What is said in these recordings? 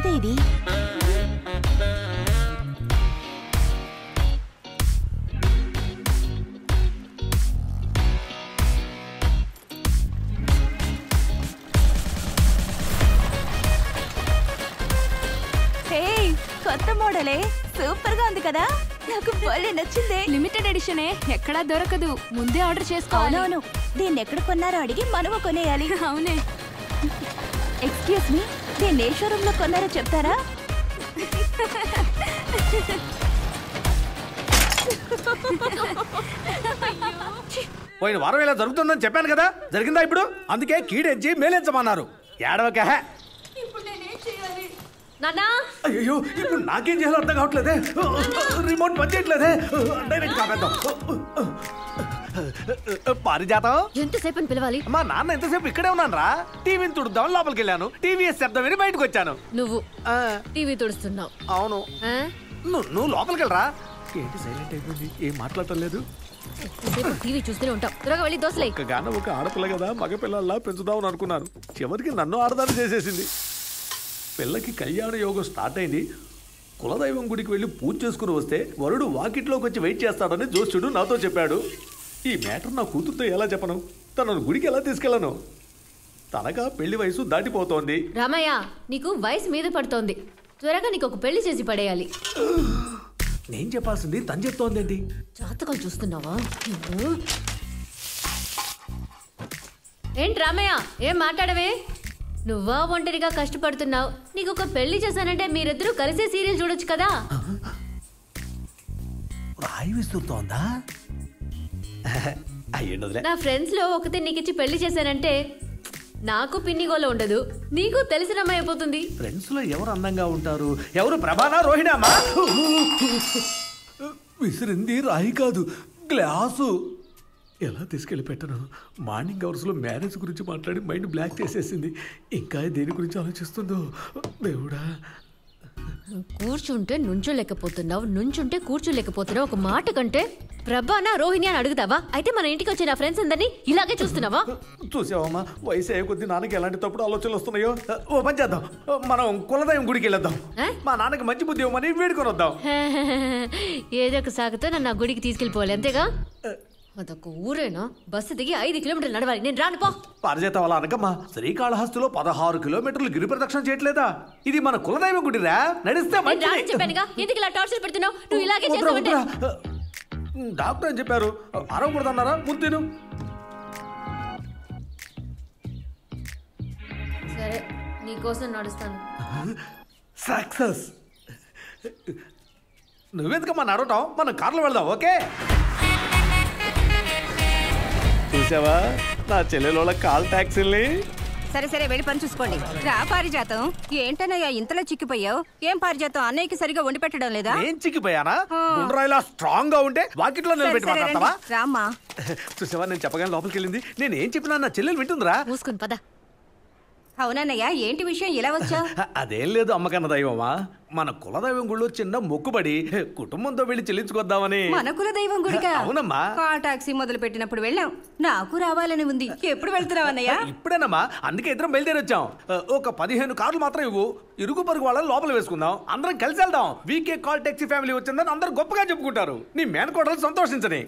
ఎవరిదే ఇది? కొత్త మోడలే, సూపర్ గా ఉంది కదా. నాకు భలే నచ్చింది. లిమిటెడ్ ఎడిషనే, ఎక్కడా దొరకదు. ముందే ఆర్డర్ చేసుకోవాలి. అవునవును, దీన్ని ఎక్కడ కొన్నారో అడిగి మనము కొనేయాలి. అవునే. ఎక్స్క్యూజ్ మీ, దీన్ని ఏ షోరూమ్ లో కొన్నారో చెప్తారా? పోయిన వారం ఇలా జరుగుతుందని చెప్పాను కదా, జరిగిందా ఇప్పుడు? అందుకే కీడెంచి మేలేంచమన్నారు. ఏడవక. అయ్యో, ఇప్పుడు నాకేం చేయాలో అర్థం కావట్లేదే. రిమోట్ పని చేయట్లేదే. డైరెక్ట్ కాపేద్దాం. పారిజాతం, ఎంతసేపు పిలవాలి? మా నాన్న ఎంతసేపు ఇక్కడే ఉన్నాను రా. టీవీని తుడుద్దాం లోపలికి వెళ్ళాను. టీవీ శబ్దం విని బయటకు వచ్చాను. నువ్వు టీవీ తుడుస్తున్నావు? అవును. నువ్వు లోపలికి వెళ్ళరా. ఏంటి సైలెంట్ అయిపోయింది, ఏం మాట్లాడటం లేదు? టీవీ చూస్తూనే ఉంటావు. త్వరగా వెళ్ళి దోశలే. ఒక ఆడపిల్ల కదా, మగపిల్లల్లా పెంచుదామని అనుకున్నాను. చివరికి నన్ను ఆడదాన్ని చేసేసింది. పిల్లకి కళ్యాణ యోగం స్టార్ట్ అయింది. కులదైవం గుడికి వెళ్ళి పూజ చేసుకుని వస్తే వరుడు వాకిట్లోకి వచ్చి వెయిట్ చేస్తాడని జోష్యుడు నాతో చెప్పాడు. ఈ మ్యాటర్ నా కూతురుతో ఎలా చెప్పను? తనను గుడికి ఎలా తీసుకెళ్ళను? తనగా పెళ్లి వయసు దాటిపోతోంది. రామయ్య, నీకు వయసు మీద పడుతోంది. త్వరగా నీకు ఒక పెళ్లి చేసి పడేయాలి. నేను చెప్పాల్సింది తను చెప్తోందేంటి? జాతకాలు చూస్తున్నావా? ఏంటి రామయ్య, ఏం మాట్లాడవే? నువ్వా ఒంటరిగా కష్టపడుతున్నావు. నీకు ఒక పెళ్లి చేశానంటే మీరిద్దరూ కలిసే సీరియల్ చూడొచ్చు కదా. రాయి విసురుతోందా? నా ఫ్రెండ్స్ లో ఒకటి నీకిచ్చి పెళ్లి చేశానంటే నాకు పిన్నిగోలో ఉండదు, నీకు తెలిసిన అమ్మాయి అయిపోతుంది. ఫ్రెండ్స్ లో ఎవరు అందంగా ఉంటారు? ఎవరు? ప్రభానా, రోహిణామా? విసిరింది రాయి కాదు, గ్లాసు. ఎలా తీసుకెళ్ళి పెట్టను? మార్నింగ్ అవర్స్లో మ్యారేజ్ గురించి మాట్లాడి మైండ్ బ్లాక్ చేసేసింది. ఇంకా దేని గురించి ఆలోచిస్తుందో దేవుడా. కూర్చుంటే నుంచోలేకపోతున్నావు, నుంచుంటే కూర్చోలేకపోతున్నావు. ఒక మాట కంటే ప్రభానా, రోహిణి అని అడుగుతావా? అయితే మన ఇంటికి వచ్చే నా ఫ్రెండ్స్ అందరినీ ఇలాగే చూస్తున్నావా? చూసావమ్మా, వయసు అయ్యే కొద్ది నాన్నకి ఎలాంటి తప్పుడు ఆలోచనలు వస్తున్నాయో. ఓ పని చేద్దాం, మనం కులదైవం గుడికి వెళ్ళొద్దాం. మా నాన్నకి మంచి బుద్ధి ఇవ్వమని వేడుకొని వద్దాం. ఏదో ఒక సాగుతో నన్ను ఆ గుడికి తీసుకెళ్ళిపోవాలి, అంతేగా? అదొక ఊరేనా? బస్సు దిగి 5 కిలోమీటర్లు నడవాలి. నేను రానుపో. పారిజాతం అలా అనకమ్మా. శ్రీకాళహస్తిలో 16 కిలోమీటర్లు గిరి ప్రదక్షిణ చేయట్లేదా? ఇది మన కులదైవం గుడిరా, నడిస్తే చెప్పానుగా. ఎందుకు ఇలా టార్చర్ పెడుతున్నావు? నువ్వు ఇలాగే చేస్తావంటే. డాక్టర్ అని చెప్పారు, అరవకూడదన్నారా? ముందు సరే, నీకోసం నడుస్తాను. సక్సెస్. నువ్వెందుకమ్మా నడవటం? మనం కార్లో వెళ్దాం. ఓకే? చూసావా నా చెల్లెలోళ్ళ కాల్ ట్యాక్సీల్ని? సరే సరే, వెళ్ళి పని చూసుకోండి. రా పారిజాతం, ఏంటనయ్యా ఇంతలో చిక్కిపోయావు? ఏం పారిజాతం, అన్నయ్యకి సరిగా వండి పెట్టడం లేదా? నేను చిక్కిపోయానా? గుండ్రాయిలా స్ట్రాంగ్ గా ఉంటే వాకిట్లో నిలబెట్టి మాట్లాడతావా? రామ్మా. చూసావా, నేను చెప్పగానే లోపలికి వెళ్ళింది. నేను ఏం చెప్పినా నా చెల్లెలు వింటుందిరా. మూసుకుని పద. అవునన్నయ్య, ఏంటి విషయం, ఇలా వచ్చా? అదేం లేదు అమ్మకన్న దైవమా, మన కులదైవం గుళ్ళో చిన్న మొక్కుబడి కుటుంబంతో వెళ్ళి చెల్లించుకొద్దామని. మన కులదైవం గుడికా? అవునమ్మా. కాల్ టాక్సీ మొదలు పెట్టినప్పుడు వెళ్ళాం. నాకు రావాలని ఉంది. ఎప్పుడు వెళ్తున్నావన్నయ్య? ఇప్పుడేనమ్మా, అందుకే ఇద్దరం బయలుదేరి వచ్చాం. ఒక 15 కార్లు మాత్రం ఇవ్వు, ఇరుగు పరుగు వాళ్ళని లోపల వేసుకుందాం, అందరం కలిసి వెళ్దాం. వీకే కాల్ టాక్సీ ఫ్యామిలీ వచ్చిందని అందరూ గొప్పగా చెప్పుకుంటారు. నీ మేనకోడలు సంతోషించని.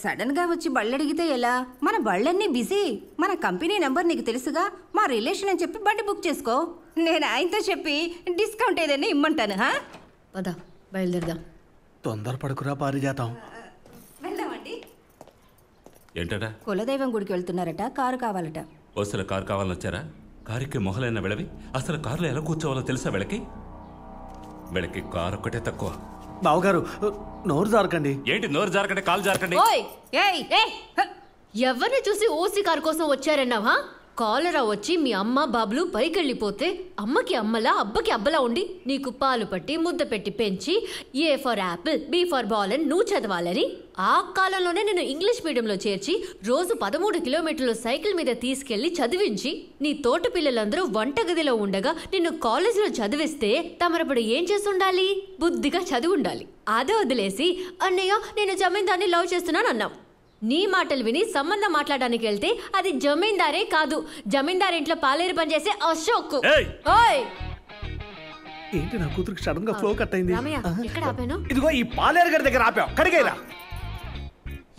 సడన్ గా వచ్చి బళ్ళడిగితే ఎలా? మన బళ్ళన్నీ బిజీ. మన కంపెనీ నెంబర్ నీకు తెలుసుగా. మా రిలేషన్ అని చెప్పి బండి బుక్ చేసుకో. నేను ఆయనతో చెప్పి డిస్కౌంట్ ఏదైనా ఇమ్మంటాను. పద, బయలుదేరదాం. తొందరపడుకురా పారిజాతం. వెళ్దామండి. ఏంటట? కులదైవం గుడికి వెళ్తున్నారట, కారు కావాలట. అసలు కారు కావాలని వచ్చారా? కారుకి మొహలైన వెళ్ళవి. అసలు కారులో ఎలా కూర్చోవాలో తెలుసా వీళ్ళకి? వీళ్ళకి కారు ఒక్కటే తక్కువ. బావగారు, నోరు జారకండి. ఏంటి నోరు జారకండి, కాలు జారకండి. ఎవరిని చూసి ఓసి కారు కోసం వచ్చారన్నావా? కాలరా వచ్చి మీ అమ్మ బాబులు పైకెళ్ళిపోతే అమ్మకి అమ్మలా అబ్బకి అబ్బలా ఉండి నీకు పాలు పట్టి ముద్ద పెట్టి పెంచి A for apple B for ball అని నువ్వు చదవాలని ఆ కాలంలోనే నేను ఇంగ్లీష్ మీడియంలో చేర్చి రోజు 13 కిలోమీటర్లు సైకిల్ మీద తీసుకెళ్లి చదివించి నీ తోట పిల్లలందరూ వంటగదిలో ఉండగా నిన్ను కాలేజీలో చదివిస్తే తమరప్పుడు ఏం చేస్తుండాలి? బుద్ధిగా చదివి ఉండాలి. అదే వదిలేసి అన్నయ్య నేను జమీందార్ని లవ్ చేస్తున్నాను అన్నావు. నీ మాటలు విని సంబంధం మాట్లాడడానికి వెళ్తే అది జమీందారే కాదు, జమీందార్ ఇంట్లో పాలేరు పనిచేసే అశోక్. ఏంటి నా కూతురికి సడన్ గా ఫ్లో కట్ అయింది. రామయ్య ఎక్కడ ఆపాను? ఇదిగో ఈ పాలేరు గడి దగ్గర ఆపావు. కడిగేరా.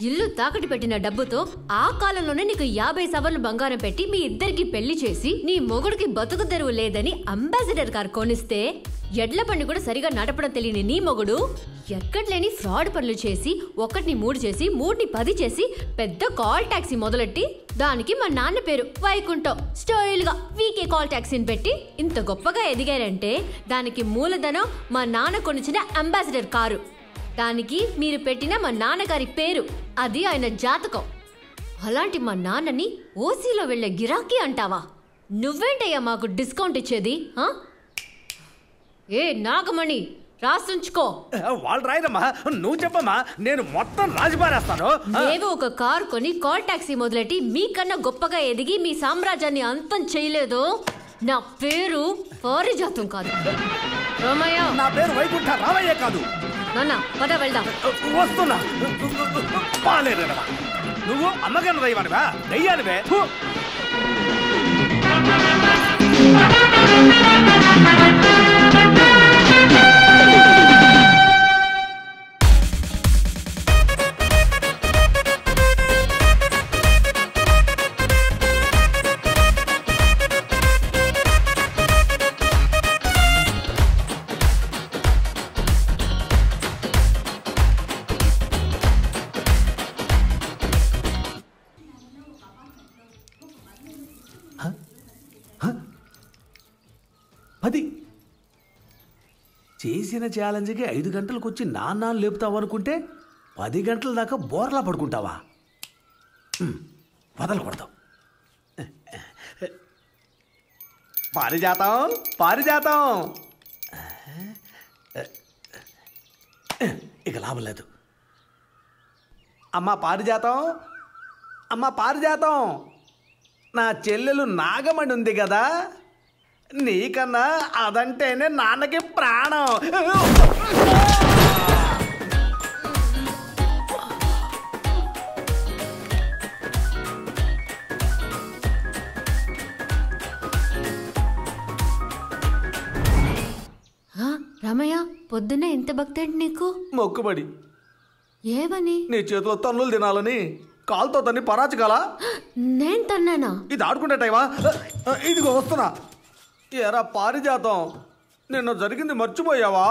ఇల్లు తాకట్టు పెట్టిన డబ్బుతో ఆ కాలంలోనే నీకు 50 సవర్లు బంగారం పెట్టి మీ ఇద్దరికి పెళ్లి చేసి నీ మొగుడికి బతుకు తెరువు లేదని అంబాసిడర్ కార్ కొనిస్తే ఎడ్ల బండి కూడా సరిగా నడపడం తెలియని నీ మొగుడు ఎక్కడలేని ఫ్రాడ్ పనులు చేసి 1ని 3 చేసి 3ని 10 చేసి పెద్ద కాల్ టాక్సీ మొదలెట్టి దానికి మా నాన్న పేరు వైకుంఠం స్టైల్ గా వీకే కాల్ టాక్సీని పెట్టి ఇంత గొప్పగా ఎదిగారంటే దానికి మూలధనం మా నాన్న కొనిచ్చిన అంబాసిడర్ కారు, దానికి మీరు పెట్టిన మా నాన్నగారి పేరు, అది ఆయన జాతకం. అలాంటి మా నాన్నని ఓసీలో వెళ్లే గిరాకీ అంటావా? నువ్వేంటయ్యా మాకు డిస్కౌంట్ ఇచ్చేది? ఏ నాగమణి రాసుంచుకో. వాళ్ళు రాయరమ్మా, నువ్వు చెప్పమ్మా, నేను మొత్తం రాజుపారేస్తాను. ఏవో ఒక కారు కొని కాల్ టాక్సీ మొదలెట్టి మీకన్నా గొప్పగా ఎదిగి మీ సామ్రాజ్యాన్ని అంతం చేయలేదు. నా పేరు పారిజాతం కాదు రామయ్య. నా పేరు వైకుంఠ రామయ్య కాదు. నాన్న పద వెళ్దాం. వస్తున్నా. పాలేరుగడవా నువ్వు అమ్మగారు దయ్యానివా? దయ్యానివే. అది చేసిన ఛాలెంజ్కి 5 గంటలకు వచ్చి నాన్న లేపుతావు అనుకుంటే 10 గంటల దాకా బోర్లా పడుకుంటావా? వదలకూడదు. పారిజాతం, పారిజాతం. ఇక లాభం లేదు. అమ్మా పారిజాతం, అమ్మా పారిజాతం, నా చెల్లెలు నాగమణి ఉంది కదా, నీకన్నా అదంటేనే నాన్నకి ప్రాణం. రామయ్య పొద్దున్నే ఎంత భక్తి ఏంటి నీకు? మొక్కుబడి. ఏమని? నీ చేతిలో తన్నులు తినాలని. కాలుతో తన్ని పరాచకాలా? నేను తన్నానా? ఇది ఆడుకుంటే టైమా? ఇదిగో వస్తున్నా. ఎరా పారిజాతం, నిన్న జరిగింది మర్చిపోయావా?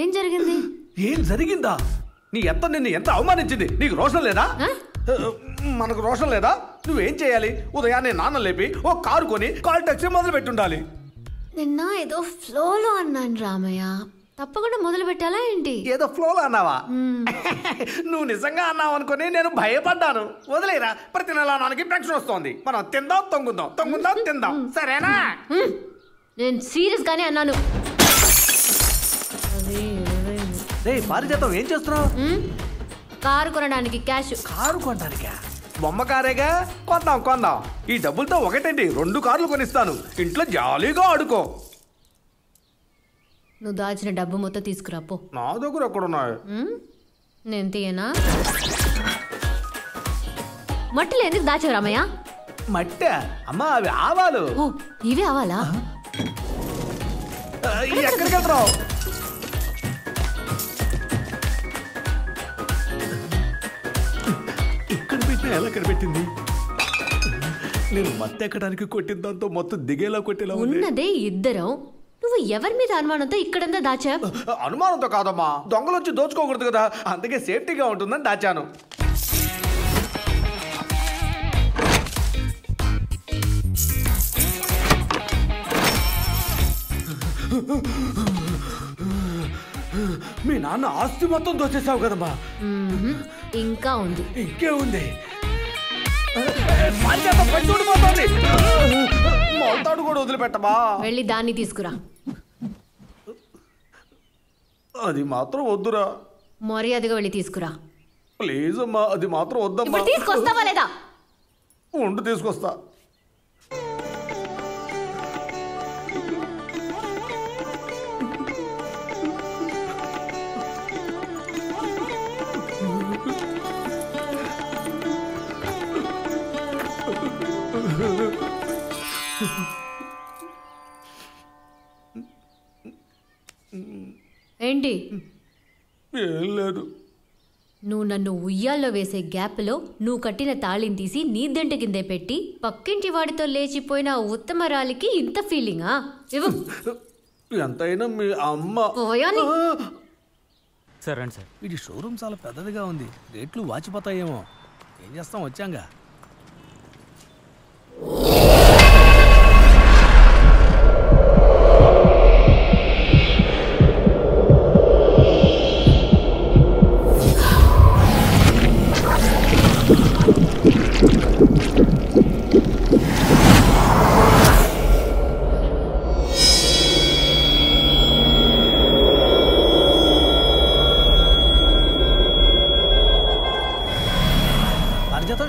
ఏం జరిగింది? ఏం జరిగిందా? నీ ఎత్త నిన్ను ఎంత అవమానించింది. నీకు రోషం లేదా? మనకు రోషం లేదా? నువ్వేం చేయాలి? ఉదయాన్నే నాన్న లేపి ఓ కారు కొని కాల్ టాక్సీ మొదలు పెట్టుండాలి. నిన్న ఏదో ఫ్లోలో అన్నాను రామయ్య, తప్పకుండా మొదలు పెట్టాలా ఏంటి? ఏదో ఫ్లోలో అన్నావా? నువ్వు నిజంగా అన్నావు అనుకుని నేను భయపడ్డాను. వదిలేరా, ప్రతి నెల నాన్నకి పెన్షన్ వస్తోంది. మనం తిందాం, తొంగుందాం, తొంగుందాం, తిందాం, సరేనా? నేను సీరియస్ గానే అన్నాను. రే పారిజాతం, ఏం చేస్తున్నావు? కారు కొనడానికి క్యాష్. కారు కొనడానికా? బొమ్మ కారేగా, కొందాం కొందాం. ఈ డబ్బులతో ఒకటేంటి 2 కార్లు కొనిస్తాను. ఇంట్లో జాలీగా ఆడుకో. నువ్వు దాచిన డబ్బు మొత్తం తీసుకురాపో. నా దగ్గర ఎక్కడున్నాయి? నేను తీయనా? మట్టిలో ఎందుకు దాచావు రామయ్య? మట్టి అమ్మా, అవి ఆవాలు. ఓ ఇవే అవాలా? ఎక్కడికి వెళ్తున్నావు? ఇక్కడ పెట్టినా ఎలా కనిపెట్టింది? నేను మట్టి ఎక్కడానికి కొట్టిన దాంతో మొత్తం దిగేలా కొట్టేలా ఉన్నదే ఇద్దరం. నువ్వు ఎవరి మీద అనుమానంతో ఇక్కడంతా దాచా? అనుమానంతో కాదమ్మా, దొంగలు వచ్చి దోచుకోకూడదు కదా, అందుకే సేఫ్టీగా ఉంటుందని దాచాను. మీ నాన్న ఆస్తి మొత్తం దోచేసావు కదమ్మా. ఇంకా ఉంది. ఇంకే ఉంది. మొలతాడు కూడా వదిలిపెట్టమా. వెళ్ళి దాన్ని తీసుకురా. అది మాత్రం వద్దురా. మర్యాదగా వెళ్ళి తీసుకురా. ప్లీజ్ అమ్మా, అది మాత్రం వద్దమ్మా. తీసుకొస్తావా లేదా? ఉండు, తీసుకొస్తా. ఏంటి? ఏం లేదు. నువ్వు నన్ను ఉయ్యాల్లో వేసే గ్యాప్లో నువ్వు కట్టిన తాళిని తీసి నీ దంట కిందే పెట్టి పక్కింటి వాడితో లేచిపోయిన ఉత్తమరాలికి ఇంత ఫీలింగా? ఎంతైనా మీ అమ్మ. సార్ రండి సార్. వీడి షోరూమ్ చాలా పెద్దదిగా ఉంది, రేట్లు వాచిపోతాయేమో. ఏం చేస్తాం, వచ్చాంగా.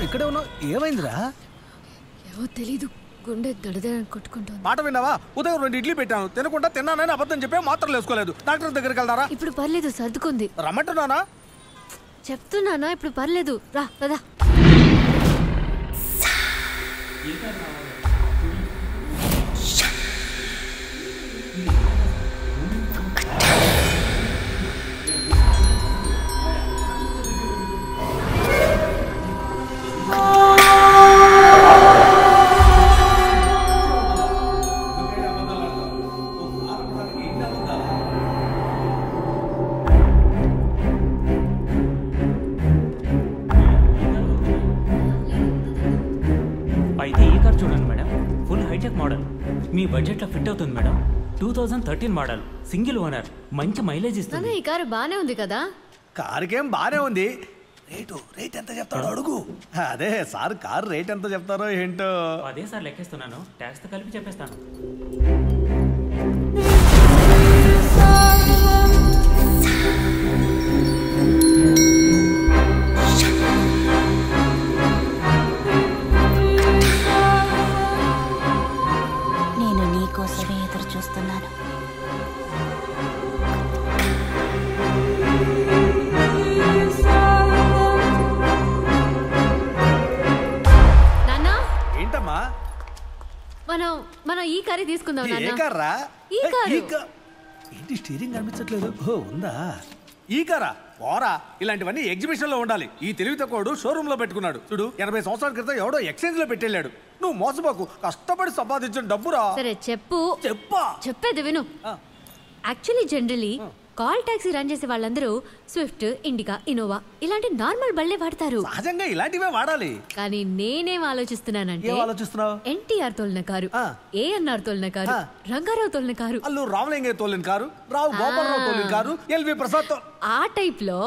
ఇక్కడే ఉన్నావు, ఏమైందిరా? ఏమో తెలీదు, గుండె దడదడని కొట్టుకుంటుంది. మాట విన్నావా? ఉదయం 2 ఇడ్లీ పెట్టాను, తినకుండా తిన్నానని అబద్ధం చెప్పే మాత్రలు వేసుకోలేదు. డాక్టర్ దగ్గరికి వెళ్దారా? ఇప్పుడు పర్లేదు, సర్దుకుంది. రమ్మంటున్నానా? చెప్తున్నానా, ఇప్పుడు పర్లేదు, రా పదా. మీ బడ్జెట్లో ఫిట్ అవుతుంది మేడం. 2013 మోడల్, సింగిల్ ఓనర్, మంచి మైలేజ్ ఇస్తుంది. ఈ కారు బానే ఉంది కదా? కారుకేం బానే ఉంది. రేట్ ఎంత చెప్తాడో అడుగు. అదే సార్, కారు రేట్ ఎంత చెప్తారో ఏంటో. అదే సార్ లెక్కేస్తున్నాను, ట్యాక్స్తో కలిపి చెప్పేస్తాను. కోసమే ఎదురు చూస్తున్నాను. నాన్నా, ఏంటమ్మా? మనం ఈ కారే తీసుకుందాం. ఏ కార్రా? ఈ కారు. ఏంటి స్టీరింగ్ కనిపించట్లేదు? ఓ ఉందా? ఈ కారా? పోరా, ఇలాంటివన్నీ ఎగ్జిబిషన్ లో ఉండాలి. ఈ తెలివితక్కువడు షోరూమ్ లో పెట్టుకున్నాడు. చూడు, 80 సంవత్సరాల క్రితం ఎవడో ఎక్స్చేంజ్ లో పెట్టెళ్ళాడు. నువ్వు మోసపోకు, కష్టపడి సంపాదించిన డబ్బురా. సరే చెప్పు. చెప్పేది విను. Actually generally call taxi run చేసే వాళ్ళందరూ స్విఫ్ట్, ఇండికా, ఇన్నోవా ఇలాంటి నార్మల్ బళ్ళే వాడతారు. సహజంగా ఇలాంటివే వాడాలి. కానీ నేనేం ఆలోచిస్తున్నానంటే, ఎన్టీఆర్ తోలిన కారు, ఏఎన్ఆర్ తోలిన కారు, రంగారావు తోలిన కారు, అల్లు రామలింగయ్య తోలిన కారు, రావు గోపాలరావు తోలిన కారు, ఎల్వి ప్రసాద్ ఆ టైప్ లో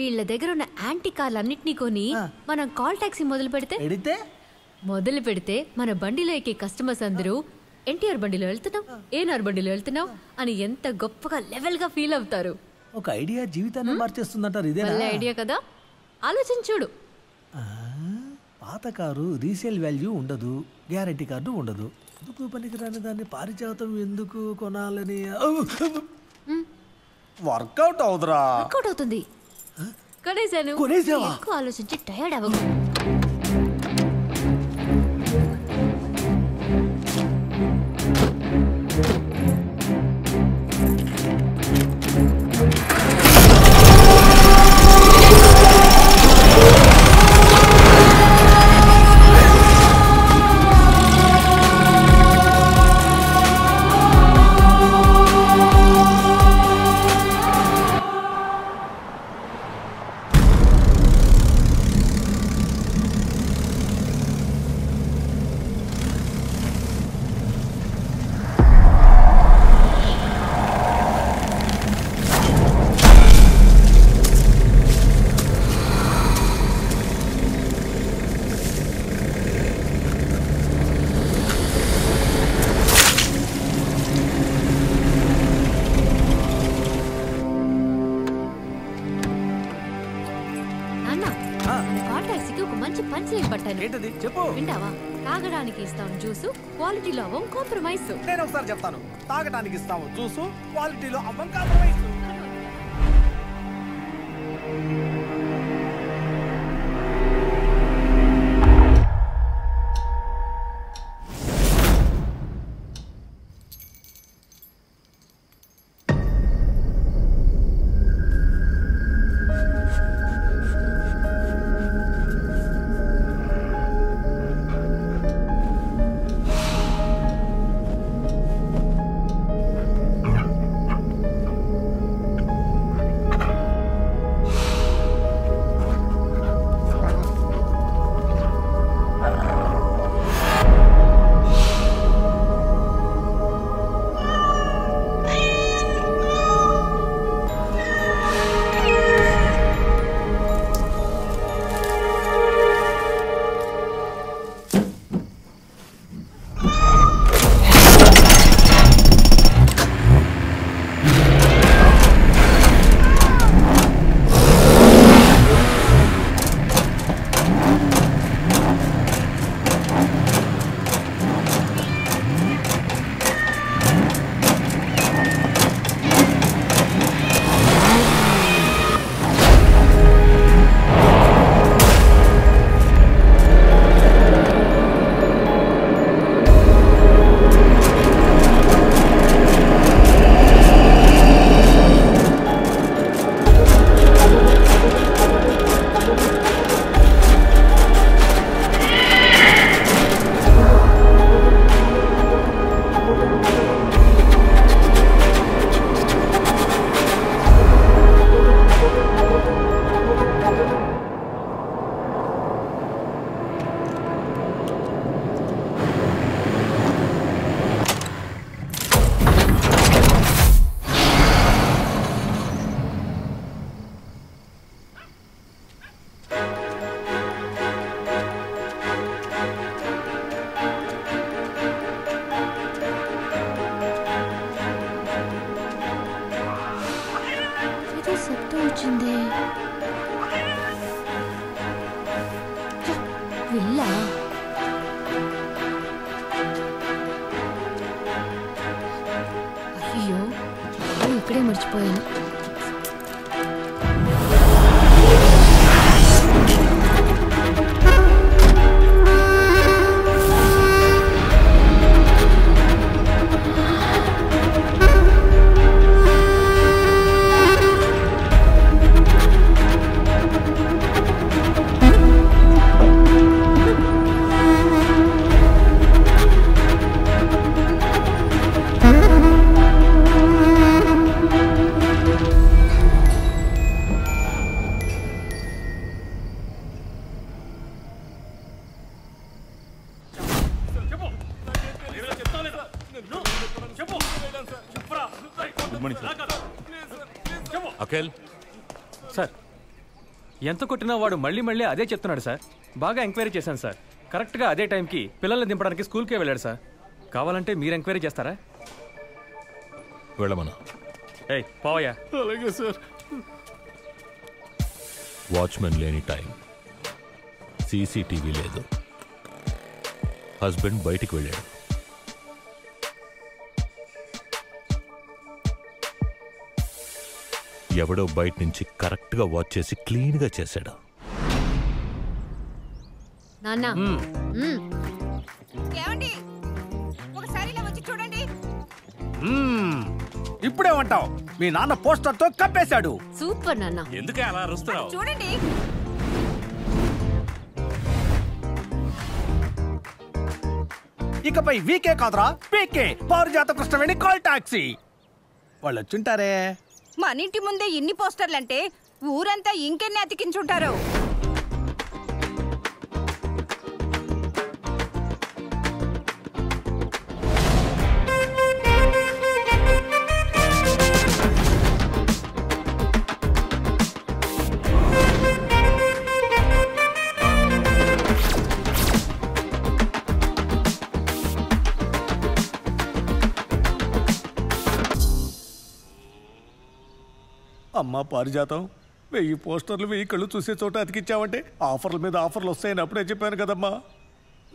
వీళ్ళ దగ్గర ఉన్న యాంటీ కార్లన్నిటినీ కొని మనం కాల్ టాక్సీ మొదలు పెడితే మన బండిలో ఎక్కే కస్టమర్స్ అందరూ ఎన్టీఆర్ బండిలో వెళ్తున్నాం, ఏఎన్ఆర్ బండిలో వెళ్తున్నాం అని ఎంత గొప్పగా లెవెల్ గా ఫీల్ అవుతారు. ఒక ఐడియా జీవితాన్ని మార్చేస్తుందంటారు. ఇదే ఐడియా కదా, ఆలోచించుడు. పాత కారు రీసేల్ వాల్యూ ఉండదు, గ్యారంటీ కార్డు ఉండదు. ఎందుకు పనికిరాని దాన్ని పారిజాతం ఎందుకు కొనాలని వర్కౌట్ అవుతురా. వర్కౌట్ అవుతుంది. కొనేసాను. ఎక్కువ ఆలోచించి టైర్డ్ అవ్వకు. తాగడానికి ఇస్తాం జ్యూసు, క్వాలిటీలో అవ్వం కాంప్రమైజ్. నేను ఒకసారి చెప్తాను, తాగడానికి ఇస్తాము జ్యూసు, క్వాలిటీలో అవ్వం కాంప్రమైజ్. వచ్చింది. విల్లా అయ్యో ఇక్కడే మర్చిపోయాను. అఖిల్ సార్, ఎంత కొట్టినా వాడు మళ్ళీ మళ్ళీ అదే చెప్తున్నాడు సార్. బాగా ఎంక్వైరీ చేశాను సార్. కరెక్ట్గా అదే టైంకి పిల్లల్ని దింపడానికి స్కూల్కే వెళ్ళాడు సార్. కావాలంటే మీరు ఎంక్వైరీ చేస్తారా? వెళ్ళమను. ఏయ్ పోవయ్యా. అలాగే సార్. వాచ్మెన్ లేని టైం, సీసీటీవీ లేదు, హస్బెండ్ బయటికి వెళ్ళాడు. ఎవడో బయట నుంచి కరెక్ట్గా వాచ్ చేసి క్లీన్గా చేశాడు. నాన్న ఏమండి, ఒకసారి ఇలా వచ్చి చూడండి. ఇప్పుడేమంటావు? మీ నాన్న పోస్టర్ తో కప్పేశాడు. సూపర్ నాన్న. ఎందుకే అలా అరుస్తున్నావు? చూడండి. ఇకపై వీకే కాదురా, పీకే పారిజాత కృష్ణవేణి కాల్ టాక్సీ. వాళ్ళు వచ్చింటారే. మన ఇంటి ముందే ఇన్ని పోస్టర్లంటే ఊరంతా ఇంకెన్ని అతికించుంటారు. అమ్మా పారిజాతం, 1000 పోస్టర్లు 1000 కళ్ళు చూసే చోట అతికిచ్చావంటే ఆఫర్ల మీద ఆఫర్లు వస్తాయని అప్పుడే చెప్పాను కదమ్మా.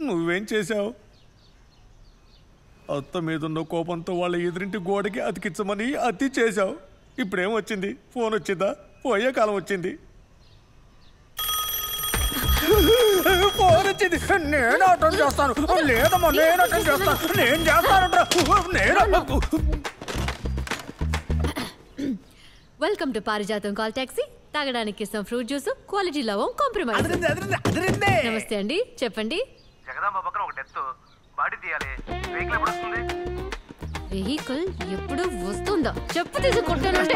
నువ్వేం చేశావు? అత్త మీదున్న కోపంతో వాళ్ళ ఎదురింటి గోడకి అతికించమని అతి చేశావు. ఇప్పుడేం వచ్చింది? ఫోన్ వచ్చిందా? పోయే కాలం వచ్చింది. ఫోన్ వచ్చింది. నేను అటెండ్ చేస్తాను. లేదమ్మా, నేను అటెండ్ చేస్తాను. నేను చేస్తాను. Welcome to Parijatham call taxi. తాగడానికి ఇస్తాం ఫ్రూట్ జ్యూస్, క్వాలిటీ లవం కాంప్రమైజ్. నమస్తే అండి, చెప్పండి. జగదాంబ పక్కన ఒక డెత్, బాడీ తీయాలి. వెహికల్ ఎప్పుడు వస్తుంది? వెహికల్ ఎప్పుడు వస్తుందా? చెప్పు తీసుకుంటానంటే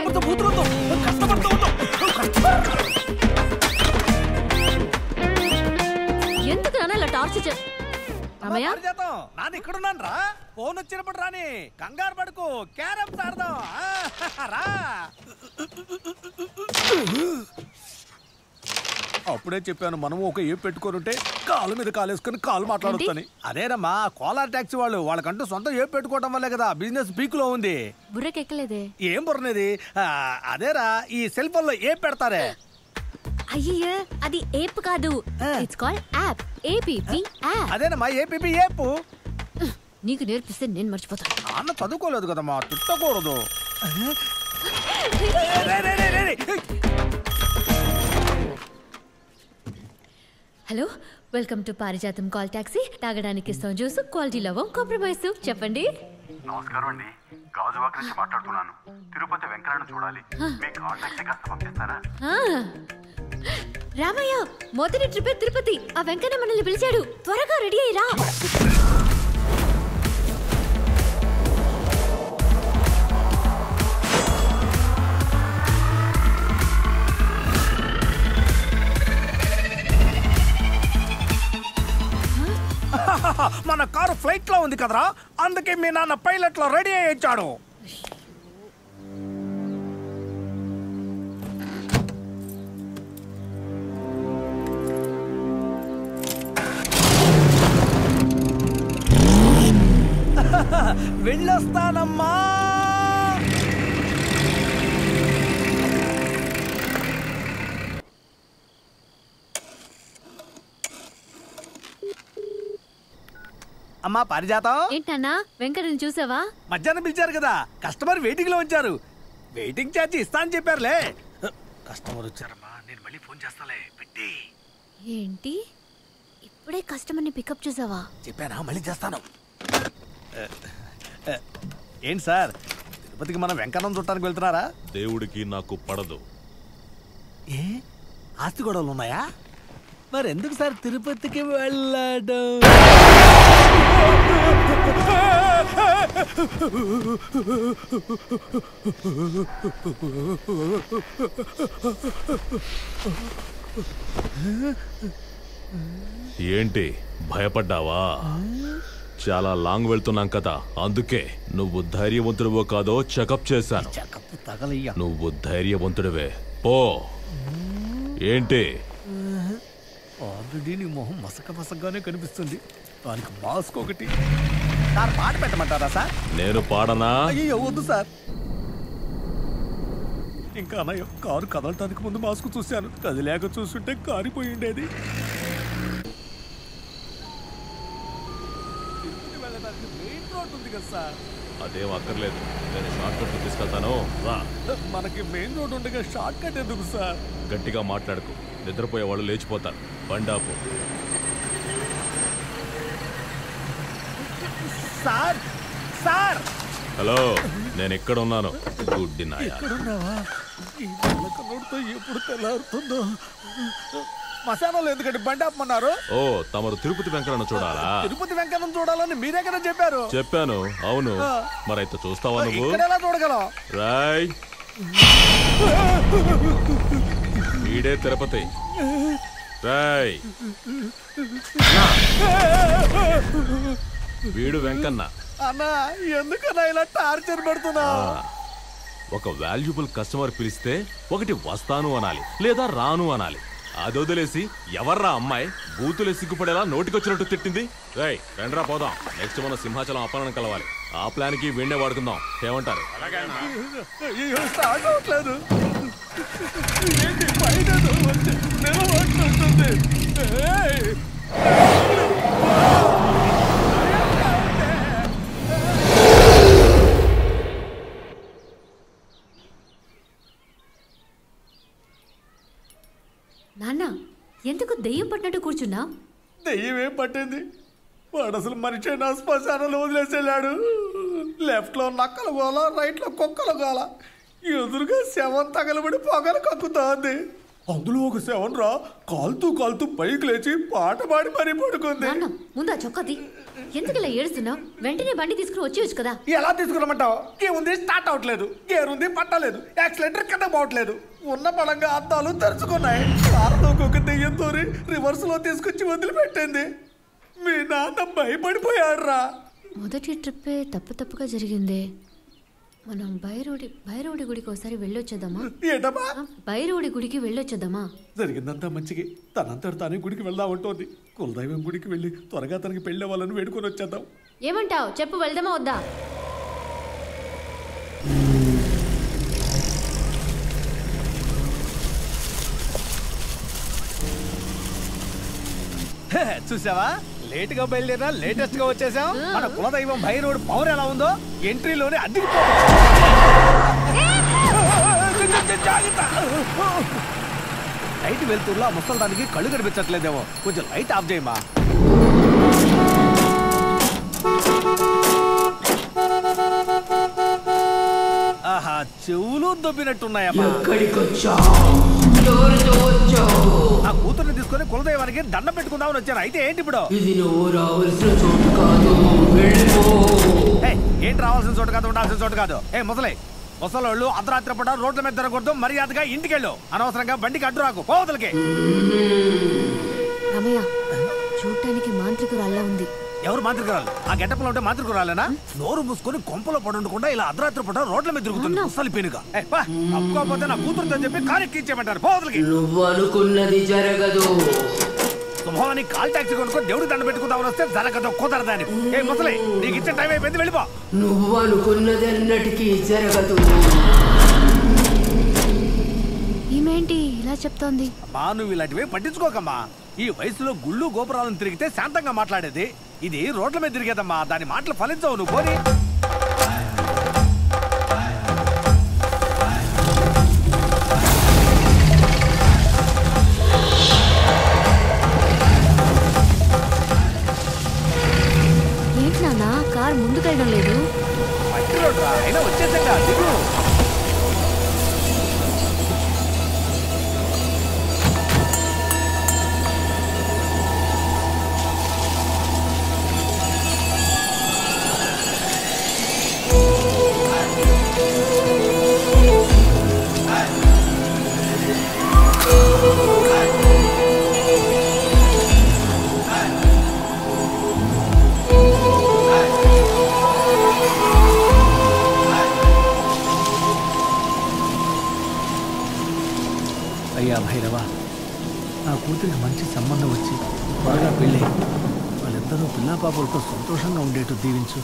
ఎందుకు నాన్న ఇలా టార్చర్? రమయ్య, నాన్న ఇక్కడున్నాను రా. ఫోన్ వచ్చినప్పుడు రాని, కంగారు పడుకు. క్యారమ్స్ ఆడదాం రా. అప్పుడే చెప్పాను, మనం ఒక ఏ పెట్టుకోనుంటే కాలు మీద కాలేసుకుని కాలు మాట్లాడుతాని. అదేనమ్మా, కోలార్ టాక్సీ వాళ్ళకంటూ సొంత ఏ పెట్టుకోవడం వల్లే కదా బిజినెస్ పీక్ లో ఉంది. బుర్రకెక్కలేదే. ఏం బుర్రనేది? అదేరా, ఈ సెల్ ఫోన్ లో ఏ పెడతారే. అయ్యయ్య, అది ఏప్ కాదు, it's called app. A P P app. అదేనమ్మా, ఏపీపీ యాప్. నీకు నేర్పిస్తే నేను మర్చిపోతాను. నాన్న చదువుకోలేదు కదమ్మా, తిట్టకూడదు. Hello, welcome to Parijatham call taxi. తాగడానికి ఇస్తాం జ్యూస్, క్వాలిటీ లవం కాంప్రమైజ్. చెప్పండి. నమస్కారం అండి, గాజువాక నుంచి మాట్లాడుతున్నాను. తిరుపతి వెంకయ్యను చూడాలి. మీ కాల్ టాక్సీ కాస్త పంపిస్తారా? రామయ్య, మొదటి ట్రిప్ తిరుపతి. ఆ వెంకన్న మనల్ని పిలిచాడు. త్వరగా రెడీ అయ్యి రా. మన కారు ఫ్లైట్ లో ఉంది కదరా, అందుకే మీ నాన్న పైలట్ లో రెడీ అయ్యి ఇచ్చాడు. వెళ్ళొస్తానమ్మా. అమ్మా పారిజాతం. ఏంటన్నా వెంకటని చూసావా? మధ్యాహ్నం పిలిచారు కదా, కస్టమర్ వెయిటింగ్ లో ఉంచారు. వెయిటింగ్ ఛార్జ్ ఇస్తా అని చెప్పారులే. కస్టమర్ వచ్చారమ్మా, నేను మళ్ళీ ఫోన్ చేస్తాలే. పెట్టి ఏంటి ఇప్పుడే కస్టమర్ని పికప్ చేసావా? చెప్పానా, మళ్ళీ చేస్తాను. ఏంటి సార్, తిరుపతికి మనం వెంకన్నం చుట్టానికి వెళ్తున్నారా? దేవుడికి నాకు పడదు. ఏ ఆస్తి గొడవలు ఉన్నాయా? మరి ఎందుకు సార్ తిరుపతికి వెళ్ళడం? ఏంటి భయపడ్డావా? చాలా లాంగ్ వెళ్తున్నాం కదా, అందుకే నువ్వు ధైర్యవంతుడివో కాదో చెకప్ చేశాను. నువ్వు ధైర్యవంతుడివే, పో. ఏంటి ఆల్రెడీ నీ మొహం మసక మసకగానే కనిపిస్తుంది, దానికి మాస్క్ ఒకటి. సార్ పాట పెట్టమంటారా సార్? నేను పాడనా? అయ్యో వద్దు సార్. ఇంకా అన్నయ్య, కారు కదలటానికి ముందు మాస్క్ చూశాను, కదిలేక చూస్తుంటే కారిపోయి ఉండేది. అదేం అక్కర్లేదు, నేను షార్ట్ కట్ తీసుకెళ్తాను, రా. మనకి మెయిన్ రోడ్ ఉండగా షార్ట్ కట్ ఎందుకు సార్? గట్టిగా మాట్లాడుకో, నిద్రపోయే వాళ్ళు లేచిపోతారు. బండాపు. సార్ సార్ హలో, నేను ఎక్కడ ఉన్నాను? గుడ్డి నాయ. ఎప్పుడు తెల్లారుతుందో. మశానంలో ఎందుకంటే బండి ఆపమన్నారు. ఓ, తమరు తిరుపతి వెంకన్న చూడాలా? తిరుపతి వెంకన్న చూడాలని మీరే కదా చెప్పారు. చెప్పాను, అవును. మరైతే చూస్తావా నువ్వు? ఎలా చూడగలవు? రాయ్, వీడే తిరుపతి. రాయ్, వీడు వెంకన్న. అన్నా, ఎందుకన్నా ఇలా టార్చర్ పెడుతున్నా? ఒక వాల్యుబుల్ కస్టమర్ పిలిస్తే ఒకటి వస్తాను అనాలి, లేదా రాను అనాలి. అది వదిలేసి ఎవర్రా అమ్మాయి బూతులే సిగ్గుపడేలా నోటికొచ్చినట్టు తిట్టింది. రేయ్, రండ్రా పోదాం. నెక్స్ట్ మనం సింహాచలం అప్పలను కలవాలి. ఆ ప్లాన్ కి వీణ్ణే వాడుకుందాం. ఏమంటారు? నాన్న, ఎందుకు దెయ్యం పట్టినట్టు కూర్చున్నా? దెయ్యం ఏం పట్టింది? వాడు అసలు మనిషి నా శ్మశానంలో వదిలేసి వెళ్ళాడు. లెఫ్ట్ లో నక్కలు గోల, రైట్ లో కుక్కలు గోల, ఎదురుగా శవం తగలబడి పొగలు కక్కుతోంది. అందులో ఒక శవం రా కాలుతూ కాలుతూ పైకి లేచి పాట పాడి మరీ పడుకుంది. ముందా చొక్కాది, ఎందుకు ఇలా ఏడుస్తున్నావు? వెంటనే బండి తీసుకుని వచ్చేయచ్చు కదా. ఎలా తీసుకురమ్మంటావు? ఏముంది, స్టార్ట్ అవట్లేదు, గేర్ ఉంది పట్టలేదు, యాక్సిలేటర్ కింద పోవట్లేదు, ఉన్న బలంగా అద్దాలు తెరుచుకున్నాయి. ఒక దెయ్యంతో రివర్స్ లో తీసుకొచ్చి వదిలిపెట్టింది. మీ నాన్న భయపడిపోయాడు రా. మొదటి ట్రిప్పే తప్పుగా జరిగింది. మనం భైరవుడి గుడికి ఒకసారి వెళ్ళొచ్చేద్దామా? ఏంటమ్మా? భైరవుడి గుడికి వెళ్ళొచ్చేద్దామా? జరిగిందంతా మంచిగా తనంతట తానే గుడికి వెళ్దామంటోంది. కులదైవం గుడికి వెళ్ళి త్వరగా తనకి పెళ్లి వాళ్ళని వేడుకొని వచ్చేద్దాం. ఏమంటావు చెప్పు, వెళ్దామా వద్దా? చూసావా, లేట్ గా బయలుదేరా లేటెస్ట్ గా వచ్చేసాం. మన కులదైవం భైరవుడు పవర్ ఎలా ఉందో ఎంట్రీలోనే అడ్డికి లైట్ వెళ్తుర్లో ఆ ముసల్దానికి కళ్ళు కనిపించట్లేదేమో, కొంచెం లైట్ ఆఫ్ చేయమా. ఆహా, చెవులు దొబ్బినట్టున్నాయమ్మా. ఆ కూతుర్ని తీసుకొని కులదైవానికి దండం పెట్టుకుందామని వచ్చాను. అయితే ఏంటి ఇప్పుడు? ఇది నువ్వు రావాల్సిన చోటు కాదు, ఏంటి రావాల్సిన చోటు కాదు, ఉండాల్సిన చోటు కాదు. ముసలై ముసలోళ్ళు అర్ధరాత్రి పూట రోడ్ల మీద తిరగకూడదు, మర్యాదగా ఇంటికెళ్ళు. అనవసరంగా బండికి అడ్డు రాకు, పోవతలకి. రమయ్య, చూడటానికి మాంత్రికురాల్లా ఉంది. ఎవరు మాంత్రికురాలు? ఆ గెటప్లో ఉంటే మాంత్రికురాలేనా? నోరు మూసుకొని కొంపలో పడుండకుండా ఇలా అర్ధరాత్రి పూట రోడ్ల మీద తిరుగుతుంది ముసలి పీనుగా. అప్పుకోకపోతే నా కూతురుతో చెప్పి కారు ఎక్కించేయమంటారు, పోవతలకి. నువ్వు అనుకున్నది జరగదు. శుభాన్ని కాల్ టాక్సీ కొనుక్కొని దేవుడికి దండ పెట్టుకుందామని వస్తే జరగదు, కుదరదని. ముసలి, నీకు ఇచ్చే టైం అయిపోయింది, వెళ్ళిపో. నువ్వు అనుకున్నది అన్నటికీ జరగదు. ఈమెంటి ఇలా చెప్తోంది? అమ్మా, నువ్వు ఇలాంటివి పట్టించుకోకమ్మా. ఈ వయసులో గుళ్ళు గోపురాలను తిరిగితే శాంతంగా మాట్లాడేది. ఇది రోడ్ల మీద తిరిగేదమ్మా. దాని మాటలు ఫలించవు. నువ్వు పోనీ. ఏంటి నాన్న కార్ ముందుకెళ్ళడం లేదు? అయినా వచ్చేసంగా దిగు. అయ్యా భైరవా, నా కూతురికి మంచి సంబంధం వచ్చి త్వరగా పెళ్ళి వాళ్ళిద్దరూ పిల్లా పాపలతో సంతోషంగా ఉండేట్టు దీవించు.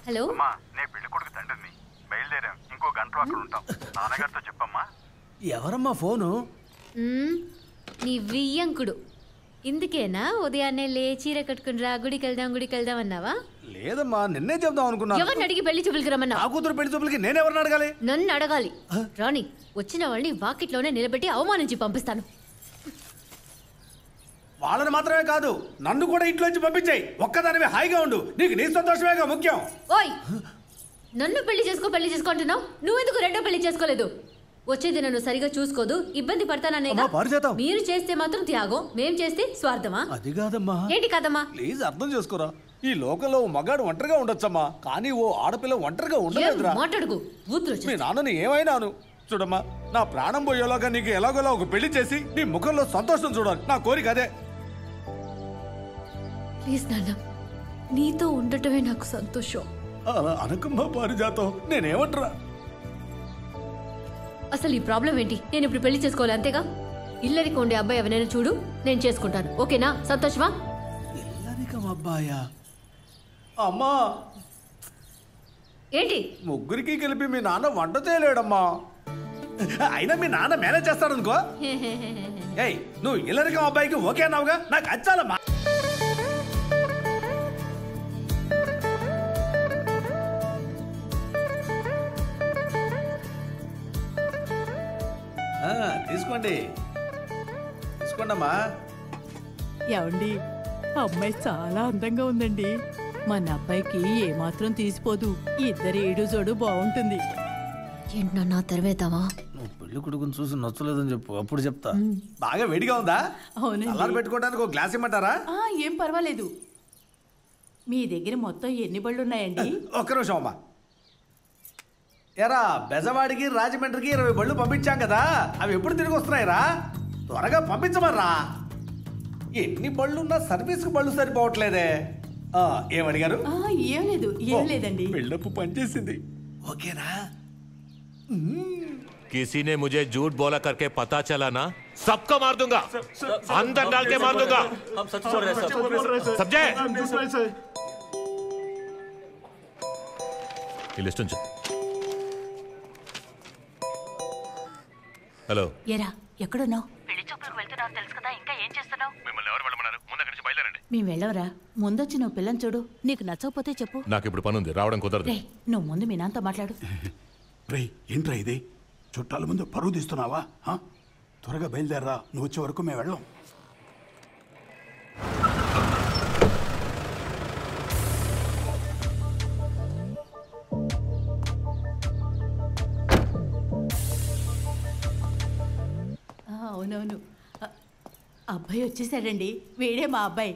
హలో అమ్మా, నేను పెళ్లి కొడుకు తండ్రిని. బయలుదేరాం. ఇంకో గంటలో అక్కడ ఉంటాం. నాన్నగారితో చెప్పమ్మా. ఎవరమ్మా ఫోను? నీ వియ్యంకుడు. ఇందుకేనా ఉదయాన్నే లే చీర కట్టుకుని రా గుడికి వెళ్దాం అన్నావా? లేదమ్మా, నిన్నే చెప్దాం అనుకున్నా. ఎవరిని అడిగి పెళ్లి చూపులకి రమ్మన్నా? ఆ కూతురు పెళ్లి చూపులకి నేనెవరిని అడగాలి? నన్ను అడగాలి. రాణి వచ్చిన వాళ్ళని వాకిట్లోనే నిలబెట్టి అవమానించి పంపిస్తాను. వాళ్ళని మాత్రమే కాదు, నన్ను కూడా ఇంట్లోంచి పంపించాయి. ఒక్కదానివే హాయిగా ఉండు. నీకు నీ సంతోషమేగా ముఖ్యం. ఓయ్, నన్ను పెళ్లి చేసుకో అంటున్నావు. నువ్వెందుకు రెండో పెళ్లి చేసుకోలేదు? వచ్చేది నన్ను సరిగా చూసుకోదు, ఇబ్బంది పడతాననే. మీరు చేస్తే మాత్రం త్యాగం, మేం చేస్తే స్వార్థమా? అది కాదమ్మా. ఏంటి కాదమ్మా? ప్లీజ్ అర్థం చేసుకోరా. ఈ లోకంలో ఓ మగాడు ఒంటరిగా ఉండొచ్చమ్మా, కానీ ఓ ఆడపిల్ల ఒంటరిగా ఉండలేదురా. మాట్లాడుకు. మీ నాన్నని ఏమైనాను చూడమ్మా. నా ప్రాణం పోయేలాగా నీకు ఎలాగోలా ఒక పెళ్లి చేసి నీ ముఖంలో సంతోషం చూడాలి. నా కోరిక అదే. ప్లీజ్ నాన్న, నీతో ఉండటమే నాకు సంతోషం. అలా అనకమ్మా పారిజాతం. నేనేమంటరా? అసలు ఈ ప్రాబ్లం ఏంటి? నేను ఇప్పుడు పెళ్లి చేసుకోవాలి అంతేగా? ఇల్లరికి ఉండే అబ్బాయి ఎవరైనా చూడు, నేను చేసుకుంటాను. ఓకేనా? సంతోషమా? ఇల్లరికం అబ్బాయా? అమ్మా ఏంటి? ముగ్గురికి కలిపి మీ నాన్న వంట చేయలేడమ్మా. అయినా మీ నాన్న మేనేజ్ చేస్తాడనుకో. ఏయ్, నువ్వు ఇల్లరికం అబ్బాయికి ఓకే అన్నావుగా? నాకు అచ్చాలమ్మా. తీసుకోండి అమ్మా. ఏమండి, అమ్మాయి చాలా అందంగా ఉందండి. మన అబ్బాయికి ఏమాత్రం తీసిపోదు. ఇద్దరు ఏడు జోడు బాగుంటుంది. ఏంటి నా తెరవేతావా? నువ్వు పెళ్లి కొడుకుని చూసి నచ్చలేదని చెప్పు, అప్పుడు చెప్తా. బాగా వేడిగా ఉందా? అవునండి. అల్లారు పెట్టుకోవడానికి ఒక గ్లాస్ ఇమ్మంటారా? ఏం పర్వాలేదు. మీ దగ్గర మొత్తం ఎన్ని బళ్ళు ఉన్నాయండి? ఒక్క నిమిషం అమ్మా. ఎరా, బెజవాడికి రాజమండ్రికి 20 బళ్ళు పంపించాం కదా, అవి ఎప్పుడు తిరిగి వస్తున్నాయిరా? త్వరగా పంపించమర్రా. ఎన్ని బళ్ళున్నా సర్వీస్కి బళ్ళు సరిపోవట్లేదే. ఏమడిగారు? ఏం లేదు, ఏం లేదండి. పెళ్ళప్పు పనిచేసింది. ఓకేనా? किसी ने मुझे झूठ बोला करके पता चला ना, सबको मार दूंगा, अंदर डाल के मार दूंगा. हम सच बोल रहे हैं, समझे? ఈ లిస్ట్ ఉంచు. హలో. ఎరా ఎక్కడున్నావు? పెళ్లి చూపులకు వెళ్తున్నావు తెలుసు కదా, ఇంకా ఏం చేస్తున్నావు? మిమ్మల్ని ఎవరు వెళ్ళమన్నారు? ముందు అక్కడి నుంచి బయలుదేరండి. మేము వెళ్ళవరా, ముందొచ్చి నువ్వు పిల్లని చూడు, నీకు నచ్చకపోతే చెప్పు. నాకు ఇప్పుడు పని ఉంది, రావడం కుదరదు. రే నువ్వు ముందు మీ నాన్నతో మాట్లాడు. రే ఏంట్రా ఇది? చుట్టాల ముందు పరువు తీస్తున్నావా? త్వరగా బయలుదేరరా, నువ్వు వచ్చే వరకు మేము వెళ్ళాం. అవునవును, అబ్బాయి వచ్చేసాడండి, వీడే మా అబ్బాయి.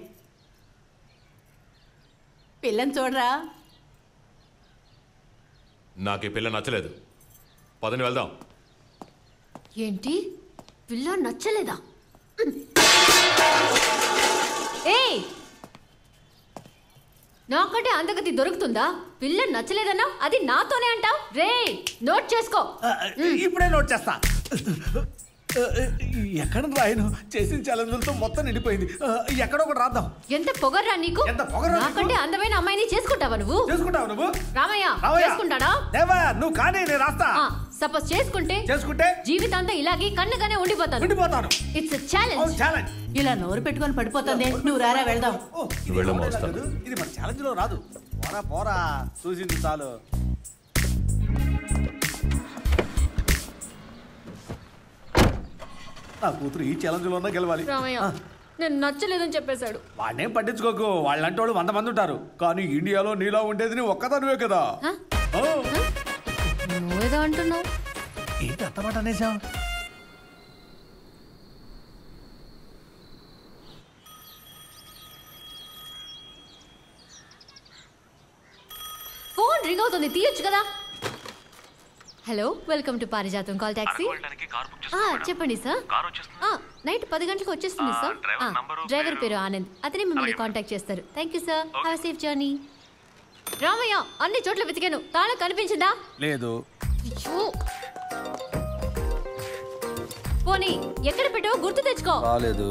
పిల్లని చూడరా. నాకు ఈ పిల్ల నచ్చలేదు, పదని వెళ్దాం. ఏంటి పిల్ల నచ్చలేదా? ఏయ్, నాకంటే అందగతి దొరుకుతుందా? పిల్ల నచ్చలేదన్నా అది నాతోనే అంటావు? రే నోట్ చేసుకో. ఇప్పుడే నోట్ చేస్తా. ఎక్కడ రాయను, చేసిన ఛాలెంజ్లతో మొత్తం నిండిపోయింది. ఎక్కడో ఒకటి రాద్దాం. ఎంత పొగర్రా నీకు? నాకంటే అందమైన అమ్మాయిని చేసుకుంటావా నువ్వు? రామయ్య చేసుకుంటాడా? నువ్వు కానీ నేను రాస్తా. సపోజ్ చేసుకుంటే జీవితాంతం ఇలాగే కన్నగానే ఉండిపోతాను. It's a challenge. ఇలా నోరు పెట్టుకొని పడిపోతుంది. నువ్వు రారా వెళ్దాం. ఇది మన ఛాలెంజ్ లో రాదు. పోరా పోరా, చూసింది చాలు. నా కూతురు ఈ ఛాలెంజ్ లోనే గెలవాలి. రామయ్య నేను నచ్చలేదని చెప్పేశాడు. వాడినేం పట్టించుకోకు, వాళ్ళంటే వాళ్ళు 100 మంది ఉంటారు, కానీ ఇండియాలో నీలా ఉండేది నీ ఒక్కదానివే కదా. నువ్వేదో అంటున్నావు. ఏంటి అంతమాట అనేసావు? ఫోన్ రింగ్ అవుతుంది, తీయొచ్చు కదా. Hello, welcome to Parijatham call taxi. చెప్పండి సార్. నైట్ 10 గంటలకు వచ్చేస్తుంది సార్. డ్రైవర్ పేరు ఆనంద్, అతనే మిమ్మల్ని కాంటాక్ట్ చేస్తారు. Thank you sir, have a safe journey. Ramayya అన్ని చోట్ల వెతికాను, తాళం కనిపించిందా? లేదు. పోనీ ఎక్కడ పెట్టావో గుర్తు తెచ్చుకో. రాలేదు.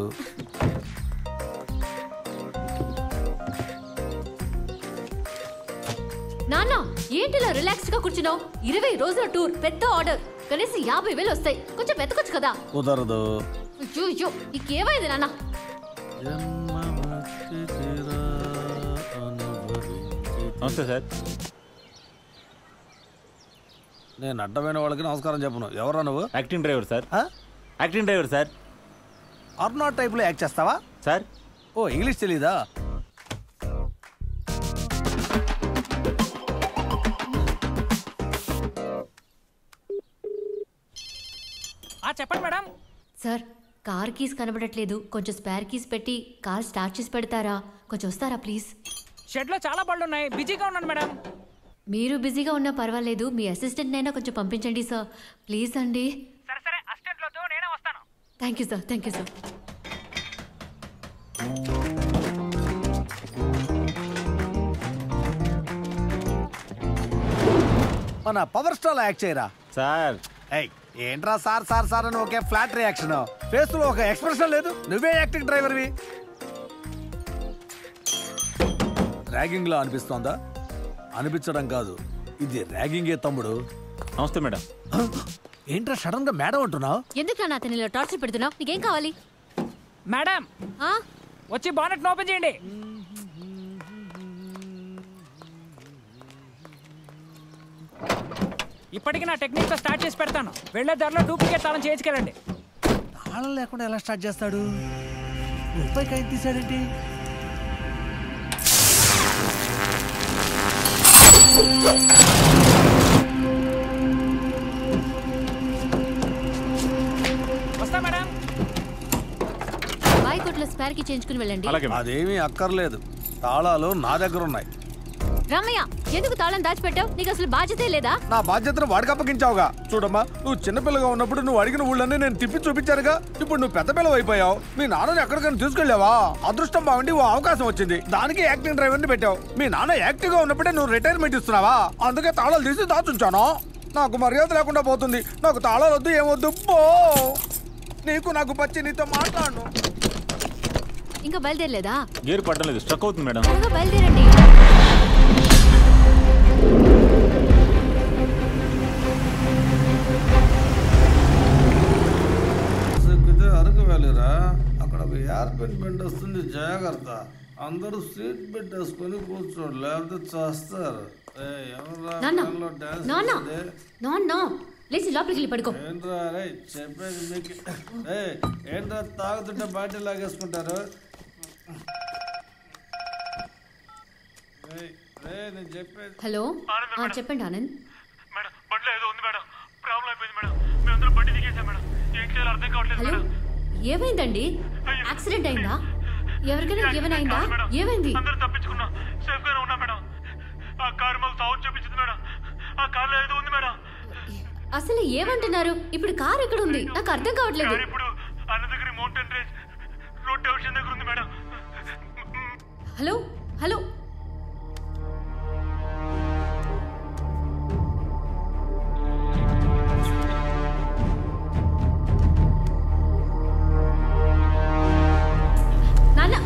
నాన్న ఏంటిలా రిలాక్స్ గా కూర్చున్నావు? 20 రోజుల టూర్, పెద్ద ఆర్డర్, కనీసం 50,000 వస్తాయి. కొంచెం వెతకొచ్చు కదా. కుదరదు. అయ్యో నీకేమైంది నాన్న? నమస్తే సార్. నేను అడ్డమైన వాళ్ళకి నమస్కారం చెప్పను. ఎవరా నువ్వు? Acting driver sir. Acting driver sir. Arnold type లో యాక్ట్ చేస్తావా సార్? ఓ ఇంగ్లీష్ తెలీదా? చెప్పండి మేడం. సార్ కార్ కీస్ కనబడట్లేదు, కొంచెం స్పేర్ కీస్ పెట్టి కార్ స్టార్ట్ చేసి పెడతారా? కొంచెం వస్తారా ప్లీజ్? షెడ్లో చాలా బళ్ళు ఉన్నాయి, బిజీగా ఉన్నాను మేడం. మీరు బిజీగా ఉన్నా పర్వాలేదు, మీ అసిస్టెంట్ అయినా కొంచెం పంపించండి సార్ ప్లీజ్ అండి. సరే సరే, అసిస్టెంట్ లో నేనే వస్తాను. Thank you sir, thank you sir. మన పవర్ స్టార్ యాక్ట్ చేయరా సార్? ఏంట్రా సార్ సార్ సార్ అని ఒకే ఫ్లాట్ రియాక్షన్, ఫేస్ లో ఒక ఎక్స్ప్రెషన్ లేదు. నువ్వే యాక్టింగ్ డ్రైవర్వి. ర్యాగింగ్ లా అనిపిస్తోందా? అనిపించడం కాదు, ఇది ర్యాగింగే తమ్ముడు. నమస్తే మేడం. ఏంట్రా సడన్ గా మేడం అంటున్నావు? ఎందుకు నా అతని ఇలా టార్చర్ పెడుతున్నావు? నీకేం కావాలి? మేడం వచ్చి బానెట్ ఓపెన్ చేయండి. ఇప్పటికి నా టెక్నిక్ తో స్టార్ట్ చేసి పెడతాను. వెళ్లే దారిలో డూప్లికేట్ తాళం చేసుకెళ్ళండి. తాళం లేకుండా ఎలా స్టార్ట్ చేస్తాడు? రూపాయి కాయ తీసాడేంటి? వస్తా మేడం. బాయ్ కోట్లో స్పేర్ కి చేయించుకుని వెళ్ళండి. అదేమీ అక్కర్లేదు, తాళాలు నా దగ్గర ఉన్నాయి. రామయ్య ఎందుకు తాళం దాచిపెట్టావు? నీకు అసలు బాధ్యతే లేదా? నా బాధ్యతను వాడికి అప్పగించావుగా. చూడమ్మా, నువ్వు చిన్నపిల్లగా ఉన్నప్పుడు నువ్వు అడిగిన ఊళ్ళన్నీ నేను తిప్పి చూపించానుగా. ఇప్పుడు నువ్వు పెద్ద పిల్లవు అయిపోయావు. మీ నాన్నని ఎక్కడికైనా తీసుకెళ్ళావా? అదృష్టం బాగుండి ఓ అవకాశం వచ్చింది, దానికి యాక్టింగ్ డ్రైవర్ ని పెట్టావు. మీ నాన్న యాక్టివ్ గా ఉన్నప్పుడే నువ్వు రిటైర్మెంట్ ఇస్తున్నావా? అందుకే తాళాలు తీసి దాచుంచాను. నాకు మర్యాద లేకుండా పోతుంది. నాకు తాళాలు వద్దు, ఏమొద్దు, పో. నీకు నాకు పచ్చి, నీతో మాట్లాడు. ఇంకా బయలుదేరలేదా? గేర్ పడడం లేదు, స్ట్రక్ అవుతుంది మేడం. బయలుదేరండి. ఉండాలిరా. అక్కడ ఒక ఎయిర్‌పెన్ బెండ్ వస్తుంది, జాగ్రత్త. అందరూ సీట్ బెల్ట్ వేసుకొని కూర్చోండి, లేకపోతే చేస్తారు. లేచి లోపలికి వెళ్ళి పడుకో. ఏంట్రా రే చెప్పేది మీకు? ఏంట్రా తాగుతుంటే బయట లాగేసుకుంటారు? నేను చెప్పేది. హలో, చెప్పండి ఆనంద్. మేడం బండిలో ఏదో ఉంది మేడం, ప్రాబ్లం అయిపోయింది మేడం. మేమందరం బండి దిగేసాం మేడం. ఏం చేయాలో అర్థం కావట్లేదు మేడం. ఏమైందండి? యాక్సిడెంట్ అయిందా? ఎవరికైనా ఏమైనా అయిందా? ఏమైంది? అందరూ తప్పించుకున్నాం, సేఫ్ గానే ఉన్నాం మేడం. ఆ కారు మాకు సౌండ్ చూపించింది మేడం. ఆ కార్లో ఏదో ఉంది మేడం. అసలు ఏమంటున్నారు? ఇప్పుడు కార్ ఎక్కడ ఉంది? నాకు అర్థం కావట్లేదు. ఇప్పుడు Ananthagiri mountain range road diversion దగ్గర ఉంది మేడం. హలో హలో, నాన్న.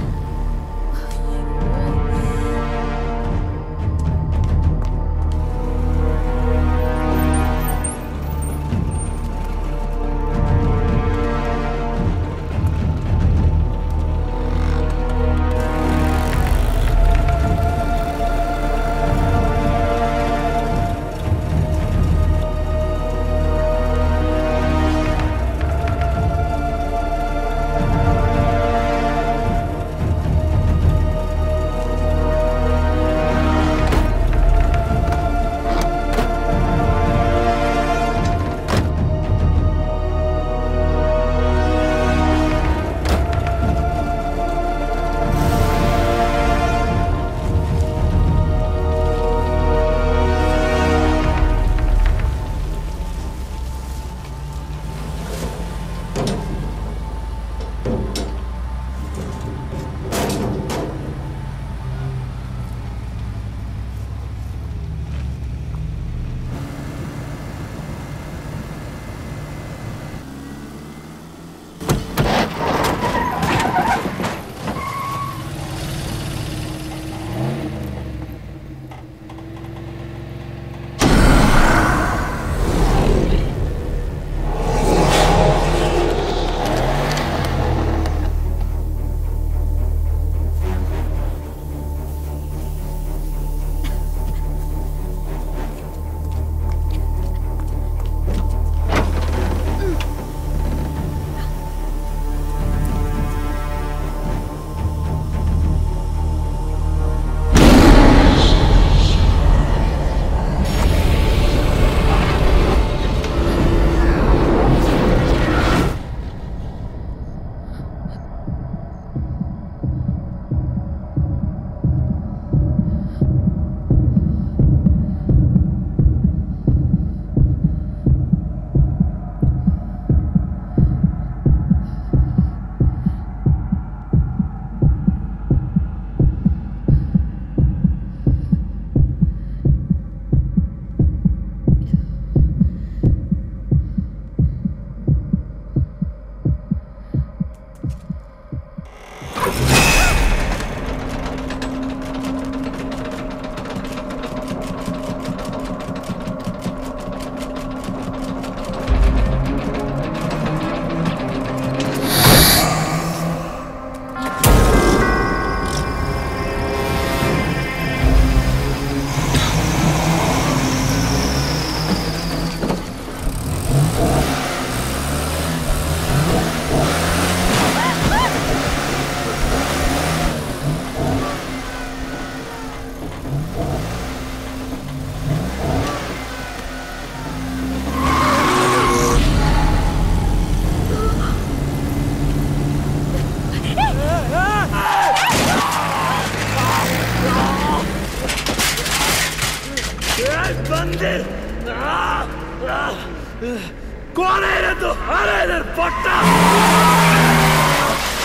कौन है रे तू? अरे इधर पट्टा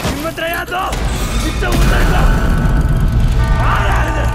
हिम्मत रहा तो इतना उतर का अरे इधर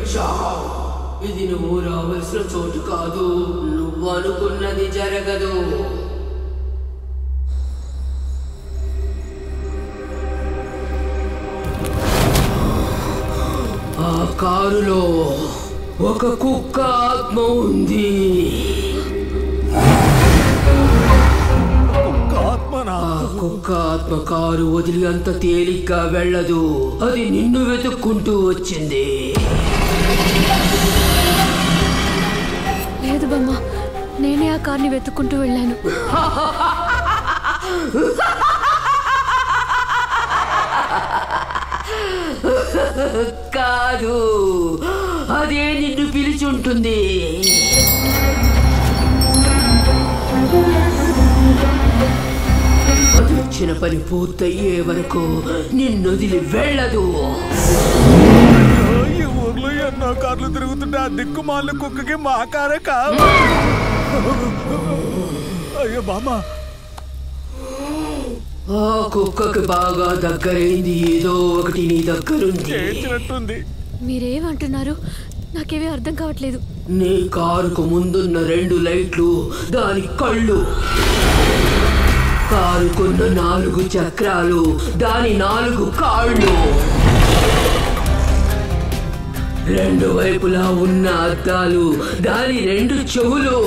వచ్చావు. ఇది నువ్వు రావాల్సిన చోటు కాదు. నువ్వు అనుకున్నది జరగదు. ఆ కారులో ఒక కుక్క ఆత్మ ఉంది. ఆ కుక్క ఆత్మ కారు వదిలి అంత తేలిగ్గా వెళ్ళదు. అది నిన్ను వెతుక్కుంటూ వచ్చింది. లేదు బామ్మ, నేనే ఆ కార్ని వెతుక్కుంటూ వెళ్ళాను. కాదు, అదే నిన్ను పిలిచుంటుంది. అది వచ్చిన పని పూర్తయ్యే వరకు నిన్నొదిలి వెళ్ళదు. ఈ ఊర్లో ఎన్నో కార్లు తిరుగుతుంటే ఆ దిక్కుమాల కుక్కకి మా కారే కాదు. అయ్యో బామ్మ, ఆ కుక్కకి బాగా దగ్గరైంది. ఏదో ఒకటి నీ దగ్గరుంది. చేర్చినట్టుంది. మీరేమంటున్నారు? నాకేమీ అర్థం కావట్లేదు. నీ కారుకు ముందున్న 2 లైట్లు దాని కళ్ళు. కారుకున్న 4 చక్రాలు దాని 4 కాళ్ళు. 2 వైపులా ఉన్న అద్దాలు దాని 2 చెవులు.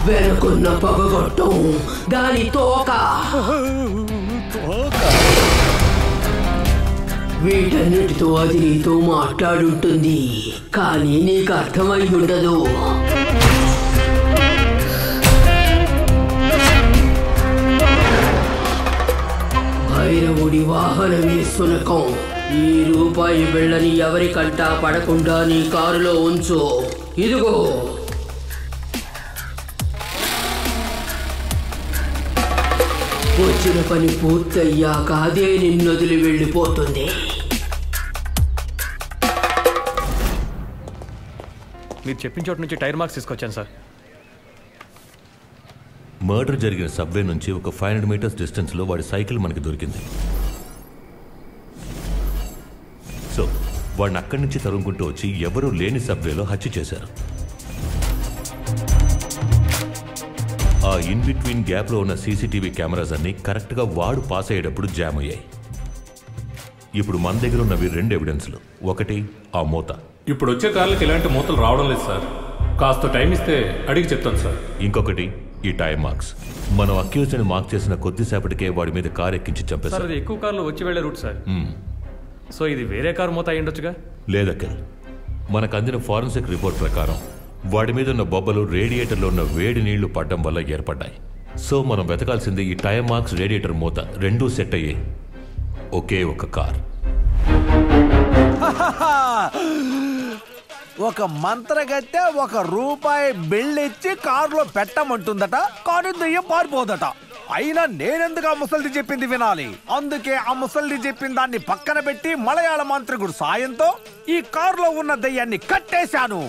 వెనుకున్న పగగొట్టం దాని తోక. వీటన్నిటితో అది నీతో మాట్లాడుంటుంది, కానీ నీకు అర్థమై ఉండదు. భైరవుడి వాహనమే శునకం. ఈ రూపాయి బిళ్ళని ఎవరికంటా పడకుండా నీ కారులో ఉంచు. ఇదిగో. వచ్చిన పని పూర్తయ్యాక అదే నిన్నొదిలి వెళ్ళిపోతుంది. మీరు చెప్పిన చోటు నుంచి టైర్ మార్క్స్ తీసుకొచ్చాను సార్. మర్డర్ జరిగిన సబ్వే నుంచి ఒక 500 మీటర్స్ డిస్టెన్స్లో వాడి సైకిల్ మనకి దొరికింది. సో వాడిని అక్కడి నుంచి తరుముకుంటూ వచ్చి ఎవరూ లేని సబ్వేలో హత్య చేశారు. ఆ ఇన్ బిట్వీన్ గ్యాప్లో ఉన్న సీసీటీవీ కెమెరాస్ అన్ని కరెక్ట్గా వాడు పాస్ అయ్యేటప్పుడు జామ్ అయ్యాయి. ఇప్పుడు మన దగ్గర ఉన్నవి 2 ఎవిడెన్స్లు. ఒకటి ఆ మూత. ఇప్పుడు వచ్చే కార్లకి ఎలాంటి మూతలు రావడం లేదు సార్. కాస్త టైం ఇస్తే అడిగి చెప్తాను సార్. ఇంకొకటి ఈ టైర్ మార్క్స్. మనం అక్యూజ్ని మార్క్ చేసిన కొద్దిసేపటికే వాడి మీద కారు ఎక్కించి సార్ చంపేశారు. అది ఎక్కువ కార్లు వచ్చి వెళ్ళే రూట్ సార్. సో ఇది వేరే కారు మూత అయి ఉండొచ్చుగా? లేదక్కల్, మనకు అందిన ఫారెన్సిక్ రిపోర్ట్ ప్రకారం వాడి మీద ఉన్న బొబ్బలు రేడియేటర్లో ఉన్న వేడి నీళ్లు పడ్డం వల్ల ఏర్పడ్డాయి. సో మనం వెతకాల్సింది ఈ టైర్ మార్క్స్, రేడియేటర్ మూత రెండూ సెట్ అయ్యే ఒకే ఒక కార్. ఒక మంత్రగత్తె 1 రూపాయి బిళ్ళిచ్చి కారులో పెట్టమంటుందట, కానీ దెయ్యం పారిపోదట. అయినా నేనెందుకు ఆ ముసల్ది చెప్పింది వినాలి? అందుకే ఆ ముసల్ది చెప్పిన దాన్ని పక్కన పెట్టి మలయాళ మాంత్రికుడు సాయంతో ఈ కారులో ఉన్న దెయ్యాన్ని కట్టేశాను.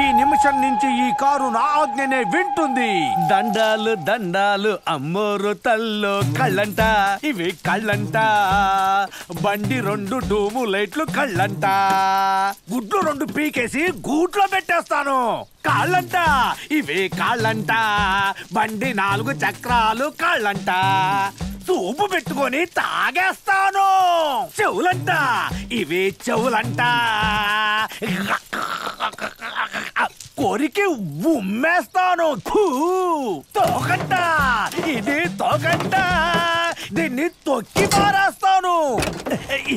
ఈ నిమిషం నుంచి ఈ కారు నా ఆజ్ఞనే వింటుంది. దండాలు దండాలు అమ్మోరు తల్లో కళ్ళంట, ఇవి కళ్ళంట. బండి 2 డూము లైట్లు కళ్ళంట. గుడ్లు 2 పీకేసి గూట్లో పెట్టేస్తాను. కాళ్ళంట, ఇవే కాళ్ళంట. బండి 4 చక్రాలు కాళ్ళంట. సూపు పెట్టుకొని తాగేస్తాను. చెవులంట, ఇవే చెవులంట. కొరికి ఉమ్మేస్తాను. తోకంట, ఇది తోకంట. దీన్ని తొక్కి పారేస్తాను.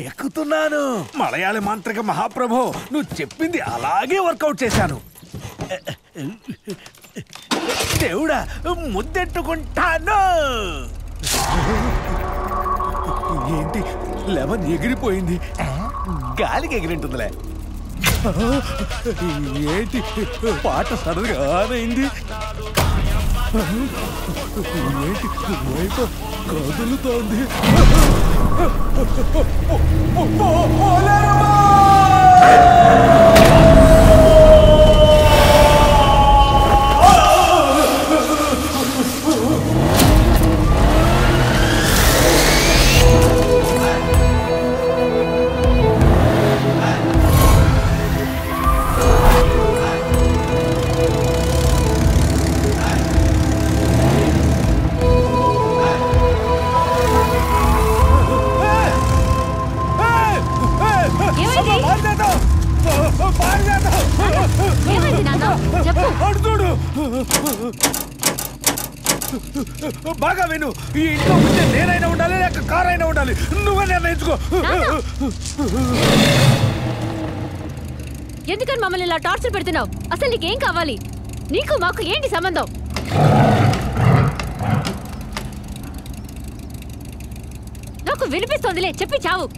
ఎక్కుతున్నాను. మలయాళ మాంత్రిక మహాప్రభు, నువ్వు చెప్పింది అలాగే వర్కౌట్ చేశాను. దేవుడా, ముద్దెట్టుకుంటాను. ఏంటి లెమన్ ఎగిరిపోయింది? గాలికి ఎగిరింటుందిలే. ఏంటి పాట సడన్గా ఆన్ అయింది? ఏంటి వైపు కదులుతోంది? బాగా విను. ఈ ఇంట్లో ఉంటే నేనైనా ఉండాలి, లేక కార్ అయినా ఉండాలి. నువ్వే నిర్ణయించుకో. ఎందుకని మమ్మల్ని ఇలా టార్చర్ పెడుతున్నావు? అసలు నీకేం కావాలి? నీకు మాకు ఏంటి సంబంధం? నాకు వినిపిస్తోందిలే, చెప్పి చావు.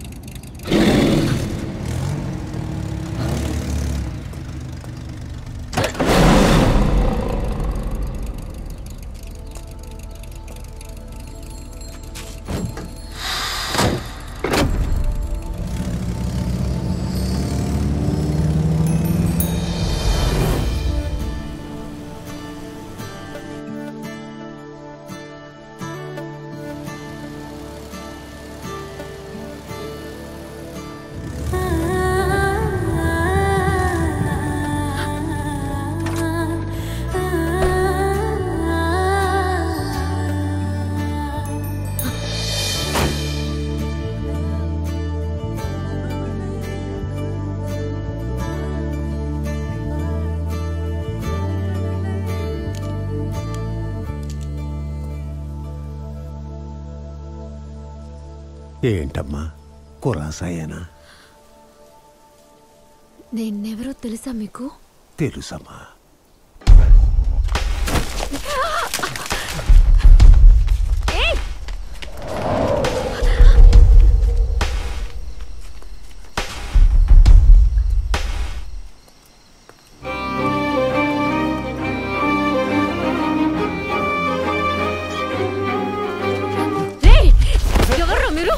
ఏంటమ్మా కురాసాయేనా? నేనెవరో తెలుసా మీకు? తెలుసమ్మా. ఎవరు మీరు?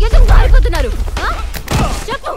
ఎందుకు పారిపోతున్నారు? చెప్పు.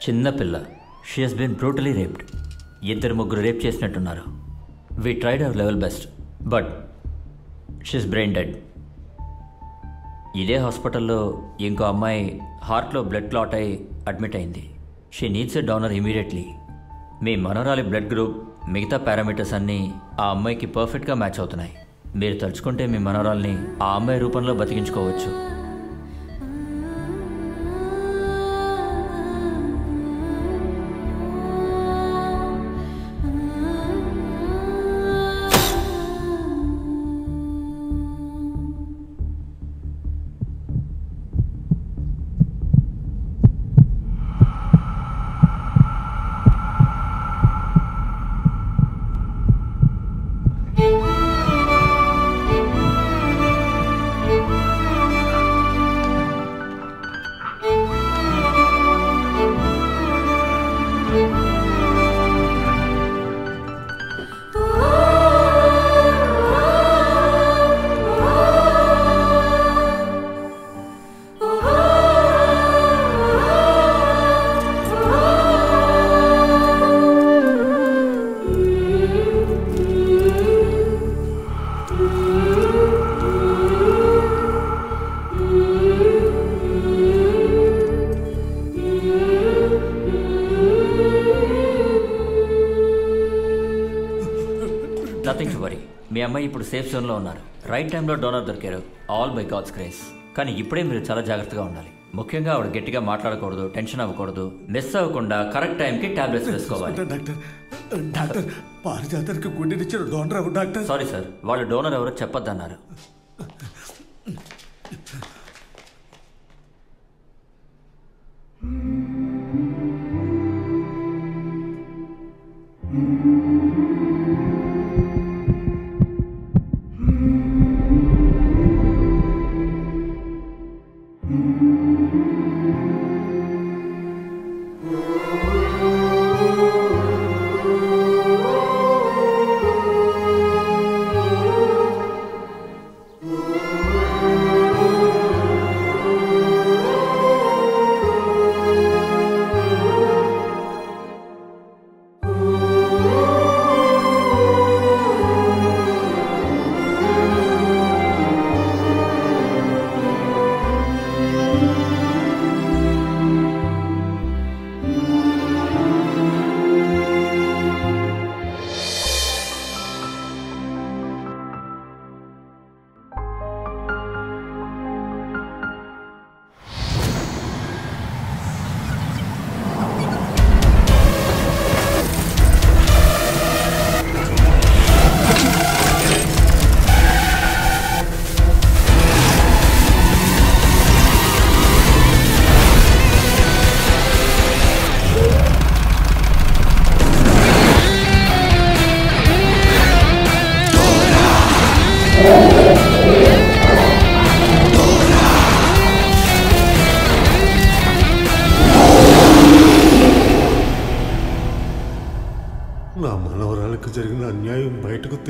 చిన్నపిల్ల. She has been brutally raped. 2-3 rape చేసినట్టున్నారు. We tried our level best, but she's brain dead. ఇదే హాస్పిటల్లో ఇంకో అమ్మాయి హార్ట్లో బ్లడ్ క్లాట్ అయి అడ్మిట్ అయింది. She needs a donor immediately. మీ మనోరాలి బ్లడ్ గ్రూప్, మిగతా పారామీటర్స్ అన్నీ ఆ అమ్మాయికి పర్ఫెక్ట్గా మ్యాచ్ అవుతున్నాయి. మీరు తలుచుకుంటే మీ మనోరాల్ని ఆ అమ్మాయి రూపంలో బతికించుకోవచ్చు. Nothing to worry. మీ అమ్మాయి ఇప్పుడు సేఫ్ జోన్లో ఉన్నారు. రైట్ టైంలో డోనర్ దొరికారు. All by God's grace. కానీ ఇప్పుడే మీరు చాలా జాగ్రత్తగా ఉండాలి. ముఖ్యంగా ఆవిడ గట్టిగా మాట్లాడకూడదు, టెన్షన్ అవ్వకూడదు, మిస్ అవ్వకుండా కరెక్ట్ టైంకి టాబ్లెట్స్ వేసుకోవాలి. డాక్టర్ పారిజాతానికి గుండెనిచ్చిన డోనర్ ఎవరు డాక్టర్? సారీ సార్, వాళ్ళు డోనర్ ఎవరో చెప్పొద్దన్నారు.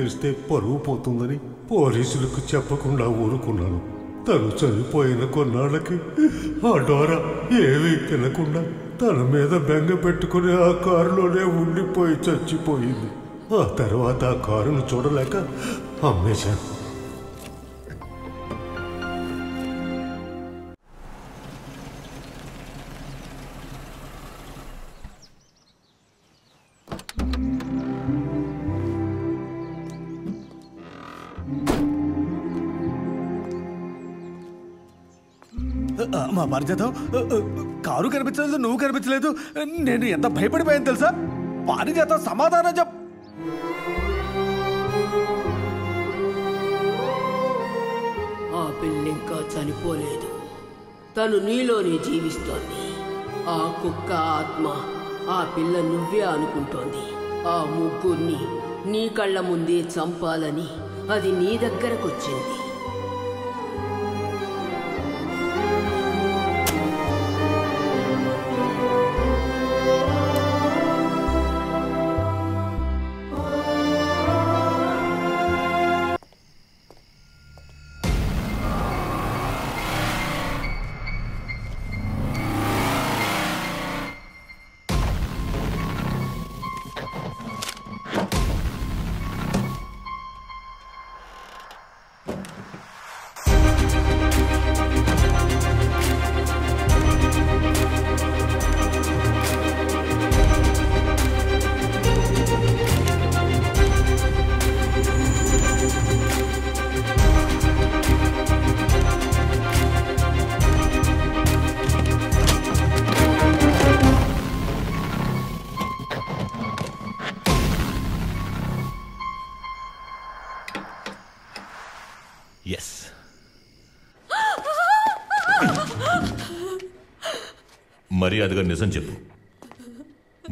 తెలిస్తే పరువు పోతుందని పోలీసులకు చెప్పకుండా ఊరుకున్నాను. తను చనిపోయిన కొన్నాళ్ళకి ఆ డోరా ఏమీ తినకుండా తన మీద బెంగ పెట్టుకుని ఆ కారులోనే ఉండిపోయి చచ్చిపోయింది. ఆ తర్వాత ఆ కారును చూడలేక అమ్మేశాను. మా పారిజాతం, కారు కనిపించలేదు, నువ్వు కనిపించలేదు. నేను ఎంత భయపడిపోయాను తెలుసా? పారిజాతం సమాధానం చెప్. ఆ పిల్ల ఇంకా చనిపోలేదు. తను నీలోనే జీవిస్తోంది. ఆ కుక్క ఆత్మ ఆ పిల్ల నువ్వే అనుకుంటోంది. ఆ ముగ్గురిని నీ కళ్ళ ముందే చంపాలని అది నీ దగ్గరకొచ్చింది. మర్యాదగా నిజం చెప్పు.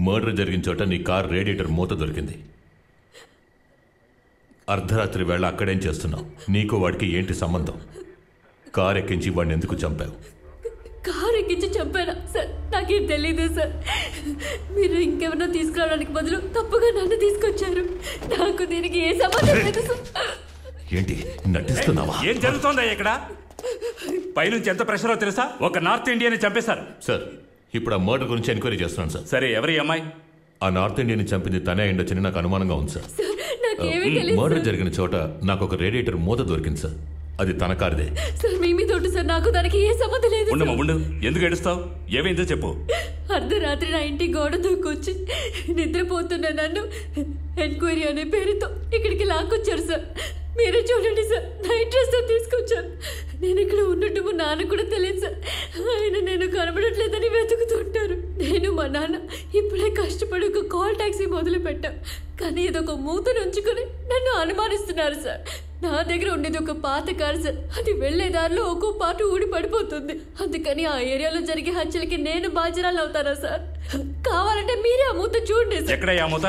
మర్డర్ జరిగిన చోట నీ కార్ రేడియేటర్ మూత దొరికింది. అర్ధరాత్రి వేళ అక్కడేం చేస్తున్నావు? నీకు వాడికి ఏంటి సంబంధం? కార్ ఎక్కించి వాడిని ఎందుకు చంపావు? కార్ ఎక్కించి చంపారా సార్? నాకేం తెలీదు సార్. మీరు ఇంకెవరన్నా తీసుకురావడానికి బదులు తప్పుగా నన్ను తీసుకొచ్చారు. నాకు దీనికి ఏ సంబంధం లేదు సార్. ఏంటి నటిస్తున్నావా? ఏం జరుగుతోందా ఇక్కడ? పైనుంచి ఎంత ప్రెషరో తెలుసా? ఒక నార్త్ ఇండియన్ చంపేశారు సార్. ఇప్పుడు ఆ మర్డర్ గురించి ఎంక్వైరీ చేస్తున్నాను సార్. సరే, ఎవరి అమ్మాయి? ఆ నార్త్ ఇండియన్ చంపింది తనే అయ్యుండొచ్చని నాకు అనుమానంగా ఉంది సార్. మర్డర్ జరిగిన చోట నాకు ఒక రేడియేటర్ మూత దొరికింది సార్. అది తన కారుదే సార్. మీ మీద ఒట్టు సార్, నాకు దానికి ఏ సంబంధం లేదు. ఉండు, ఎందుకు ఏడుస్తావు? ఏమైందో చెప్పు. అర్ధరాత్రి నా ఇంటి గోడ దూకొచ్చి నిద్రపోతున్న నన్ను ఎంక్వైరీ అనే పేరుతో ఇక్కడికి లాక్కొచ్చారు సార్. మీరే చూడండి సార్, నా ఇంట్రెస్ట్ తీసుకొచ్చాను. నేను ఇక్కడ ఉన్నట్టు మా నాన్న కూడా తెలియదు సార్. ఆయన నేను కనబడట్లేదని వెతుకుతుంటారు. నేను మా నాన్న ఇప్పుడే కష్టపడి ఒక కాల్ టాక్సీ మొదలు పెట్టాం. కానీ ఇదొక మూతను ఉంచుకొని నన్ను అనుమానిస్తున్నారు సార్. నా దగ్గర ఉండేది ఒక పాత కారు సార్. అది వెళ్లే దారిలో ఒక్కో పాటు ఊడి పడిపోతుంది. అందుకని ఆ ఏరియాలో జరిగే హత్యలకి నేను బాధ్యురాలు అవుతానా సార్? కావాలంటే మీరే ఆ మూత చూడండి సార్. ఎక్కడ ఆ మూత?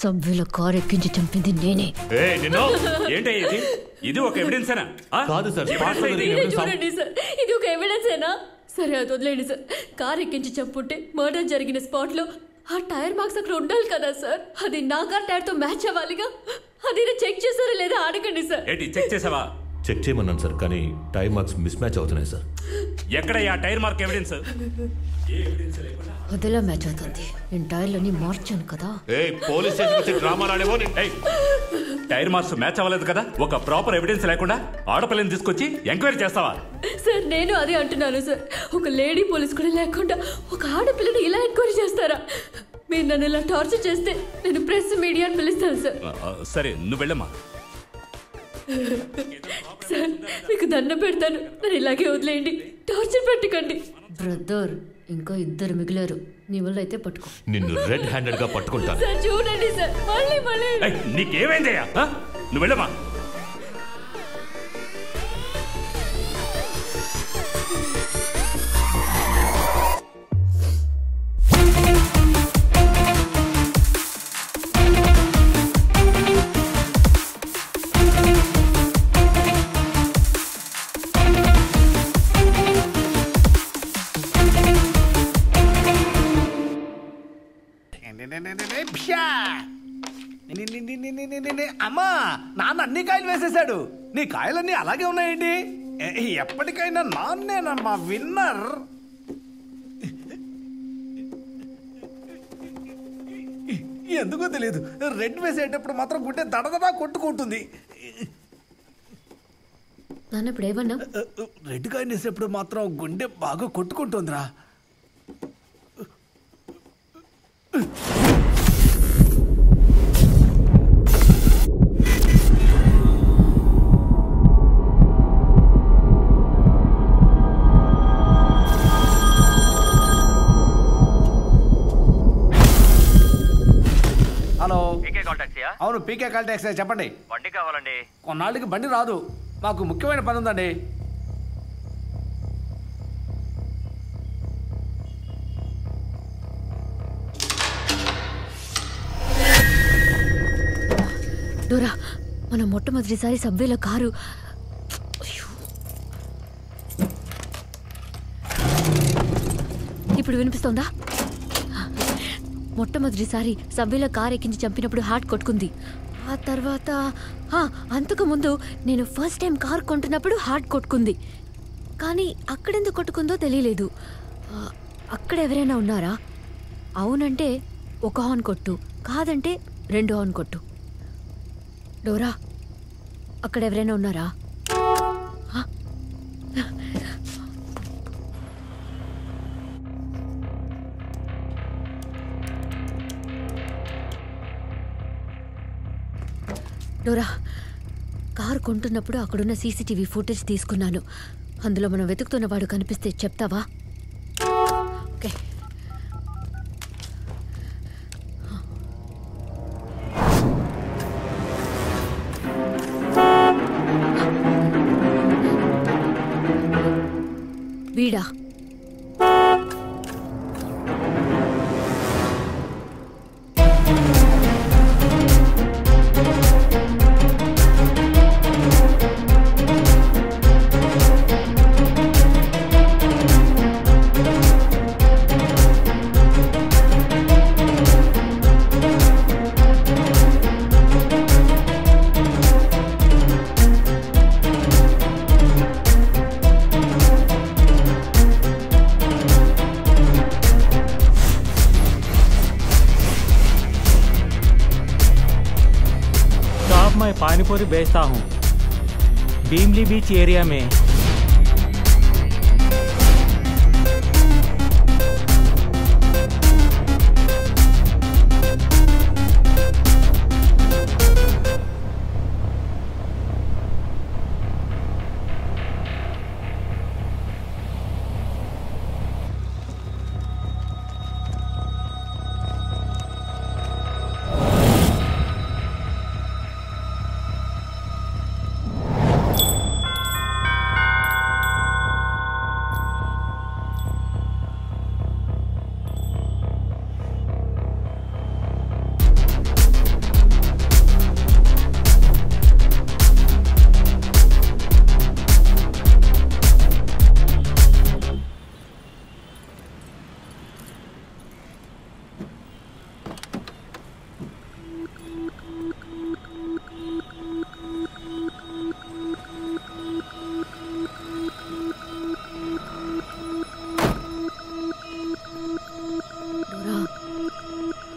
సభ్యుల కారు ఎక్కించి చంపింది నేనే. ఏంటి ఇది ఒక ఎవిడెన్సేనా? కాదు సార్. చూడండి సార్, ఇది ఒక ఎవిడెన్సేనా? సరే, అది వదిలేండి సార్. కారు ఎక్కించి చంపుంటే మర్డర్ జరిగిన స్పాట్ లో ఆ టైర్ మార్క్స్ అక్కడ ఉండాలి కదా సార్. అది నా కార్ టైర్ తో మ్యాచ్ అవ్వాలిగా. అది చెక్ చేసారా లేదా అడగండి సార్. చెక్ చేసావా? చెక్ చేయమన్నాను సార్, కానీ టైర్ మార్క్స్ మిస్ మ్యాచ్ అవుతున్నాయి సార్. ఎక్కడ ఆ టైర్ మార్క్ ఎవిడెన్స్? అదిలా మ్యాచ్ అవుతుంది. నేను టైర్లని మార్చాను కదా. పోలీస్ స్టేషన్ వచ్చి డ్రామాలు ఆడేవో. టైర్ మార్క్స్ మ్యాచ్ అవ్వలేదు కదా, ఒక ప్రాపర్ ఎవిడెన్స్ లేకుండా ఆడపిల్లని తీసుకొచ్చి ఎంక్వైరీ చేస్తావా? సార్, నేను అదే అంటున్నాను సార్. ఒక లేడీ పోలీస్ కూడా లేకుండా ఒక ఆడపిల్లని ఇలా ఎంక్వైరీ చేస్తారా? మీరు నన్ను ఇలా టార్చర్ చేస్తే నేను ప్రెస్ మీడియాని పిలుస్తాను సార్. సరే, నువ్వు వెళ్ళమ్మా. సార్, మీకు దండం పెడతాను, నన్ను ఇలాగే వదిలేయండి. టార్చర్ పెట్టకండి. బ్రదర్, ఇంకా ఇద్దరు మిగిలారు. నీ వల్ల అయితే పట్టుకో. నిన్ను రెడ్ హ్యాండెడ్ గా పట్టుకుంటాను. సార్ చూడండి సార్, మళ్ళీ నీకేమైందయ్యా? నువ్వు వెళ్ళమ్మా. అమ్మా నాన్న అన్ని కాయలు వేసేసాడు. నీ కాయలన్నీ అలాగే ఉన్నాయండి. ఎప్పటికైనా నాన్నేనమ్మా విన్నర్. ఎందుకో తెలియదు, రెడ్ వేసేటప్పుడు మాత్రం గుండె దడదడా కొట్టుకుంటుంది. ఇప్పుడు ఏమన్నా రెడ్ కాయ వేసేటప్పుడు మాత్రం గుండె బాగా కొట్టుకుంటుందిరా. హలో, పీకే కాల్ టాక్సీయా? అవును, పీకే కాల్ టాక్సీ. చెప్పండి. బండి కావాలండి. కొన్నాళ్ళకి బండి రాదు, మాకు ముఖ్యమైన పని ఉందండి. డోరా, మనం మొట్టమొదటిసారి సబ్వేలో కారు. ఇప్పుడు వినిపిస్తోందా? మొట్టమొదటిసారి సబ్వేలో కారు ఎక్కించి చంపినప్పుడు హార్ట్ కొట్టుకుంది. ఆ తర్వాత అంతకు ముందు నేను ఫస్ట్ టైం కార్ కొంటున్నప్పుడు హార్ట్ కొట్టుకుంది. కానీ అక్కడెందుకు కొట్టుకుందో తెలియలేదు. అక్కడ ఎవరైనా ఉన్నారా? అవునంటే ఒక హార్న్ కొట్టు, కాదంటే 2 హార్న్ కొట్టు. డోరా, అక్కడ ఎవరైనా ఉన్నారా? డోరా, కారు కొంటున్నప్పుడు అక్కడున్న సీసీటీవీ ఫుటేజ్ తీసుకున్నాను. అందులో మనం వెతుకుతున్న వాడు కనిపిస్తే చెప్తావా? ఓకే. వీడా? मैं पानीपुरी बेचता हूँ भीमली बीच एरिया में।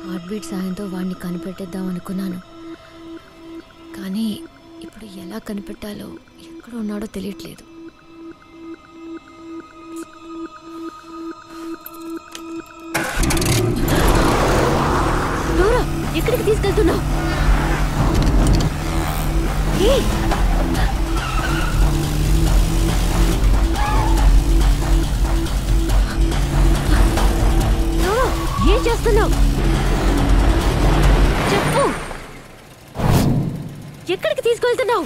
హార్ట్బీట్ సాయంతో వాడిని కనిపెట్టేద్దాం అనుకున్నాను, కానీ ఇప్పుడు ఎలా కనిపెట్టాలో ఎక్కడ ఉన్నాడో తెలియట్లేదు. డోరా, ఎక్కడికి తీసుకెళ్తున్నావు? ఏం చేస్తున్నావు? చెప్పు, ఎక్కడికి తీసుకెళ్తున్నావు?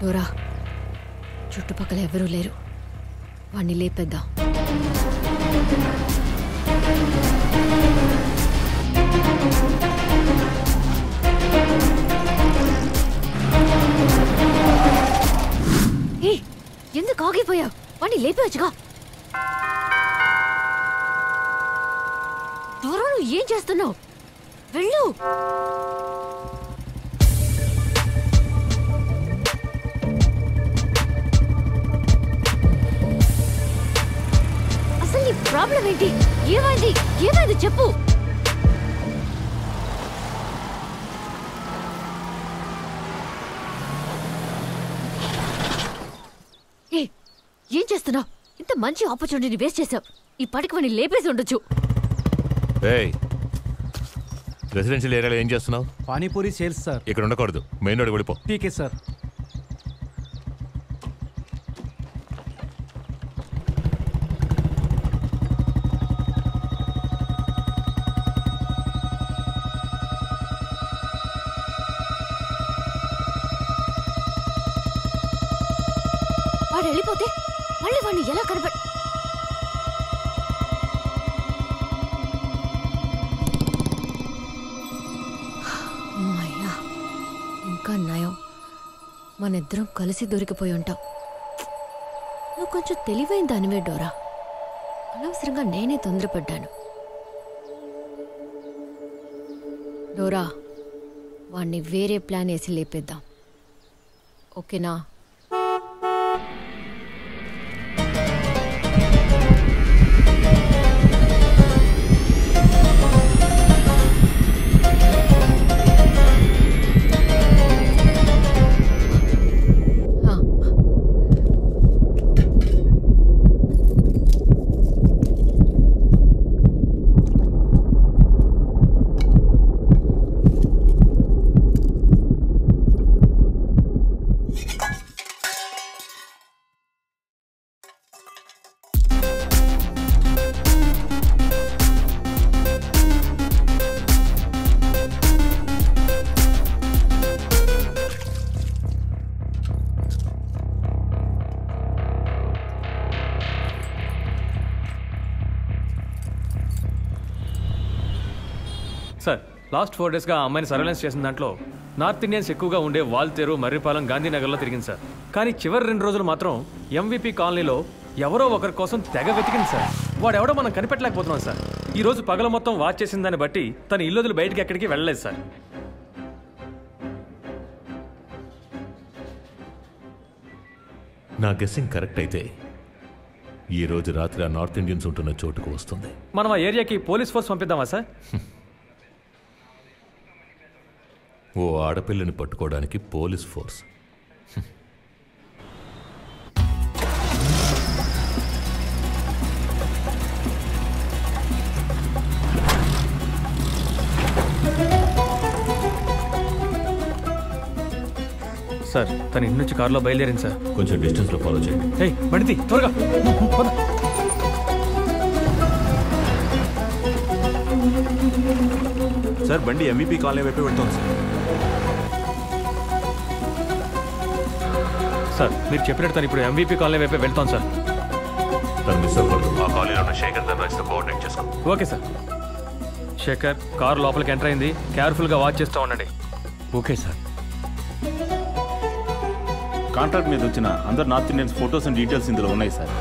డోరా, చుట్టుపక్కల ఎవరూ లేరు, వాణ్ణి లేపేద్దాం. ఎందుకు ఆగిపోయావు? వాణ్ణి లేపేవచ్చుగా. డోరా, నువ్వు ఏం చేస్తున్నావు? వెళ్ళు. అసలు నీ ప్రాబ్లం ఏంటి? ఏమైంది చెప్పు. ఏం చేస్తున్నావు? ఇంత మంచి ఆపర్చునిటీని వేస్ట్ చేసావు. ఈ పాటికి వాడిని లేపేసి ఉండొచ్చు. రెసిడెన్షియల్ ఏరియాలో ఏం చేస్తున్నావు? Panipuri sales sir. ఇక్కడ ఉండకూడదు, మెయిన్ రోడ్ వెళ్ళిపో. ఠీకే సార్. వాడు వెళ్ళిపోతే మళ్ళీ వాడిని ఎలా కనపడి అమ్మయ్యా, ఇంకా నయం, మనిద్దరం కలిసి దొరికిపోయి ఉంటాం. నువ్వు కొంచెం తెలివైన దానివే డోరా. అనవసరంగా నేనే తొందరపడ్డాను. డోరా, వాణ్ణి వేరే ప్లాన్ వేసి లేపేద్దాం, ఓకేనా? సార్, లాస్ట్ 4 డేస్గా ఆ అమ్మాయిని సర్వేలెన్స్ చేసిన దాంట్లో నార్త్ ఇండియన్స్ ఎక్కువగా ఉండే వాల్తేరు, మర్రిపాలెం, గాంధీనగర్లో తిరిగింది సార్. కానీ చివరి 2 రోజులు మాత్రం ఎంవిపి కాలనీలో ఎవరో ఒకరి కోసం తెగ వెతికింది సార్. వాడెవడో మనం కనిపెట్టలేకపోతున్నాం సార్. ఈ రోజు పగల మొత్తం వాచ్ చేసిన దాన్ని బట్టి తన ఇల్లు బయటికి ఎక్కడికి వెళ్ళలేదు సార్. నా గెస్సింగ్ కరెక్ట్ అయితే ఈ రోజు రాత్రి ఆ నార్త్ ఇండియన్స్ ఉంటున్న చోటుకు వస్తుంది. మనం ఆ ఏరియాకి పోలీస్ ఫోర్స్ పంపిద్దామా సార్? ఓ ఆడపిల్లని పట్టుకోవడానికి పోలీస్ ఫోర్స్? సార్, తన ఇంటి నుంచి కారులో బయలుదేరింది సార్. కొంచెం డిస్టెన్స్లో ఫాలో చేయండి. హే బండిది, త్వరగా. సార్, బండి ఎంవిపి కాలనీ వైపు వెళ్తాం సార్. సార్, మీరు చెప్పినట్టు తను ఇప్పుడు ఎంవిపి కాలనీ వైపు వెళ్తాం సార్. తను మిస్ అవ్వకూడదు. ఆ కాలనీలో ఉన్న శేఖర్ ధనరాజ్తో కోఆర్డినేట్ చేసుకో. Okay sir. శేఖర్, కారు లోపలికి ఎంటర్ అయింది, కేర్ఫుల్గా వాచ్ చేస్తూ ఉండండి. Okay sir. కాంట్రాక్ట్ మీద వచ్చిన అందరు north Indians photos and details ఇందులో ఉన్నాయి సార్.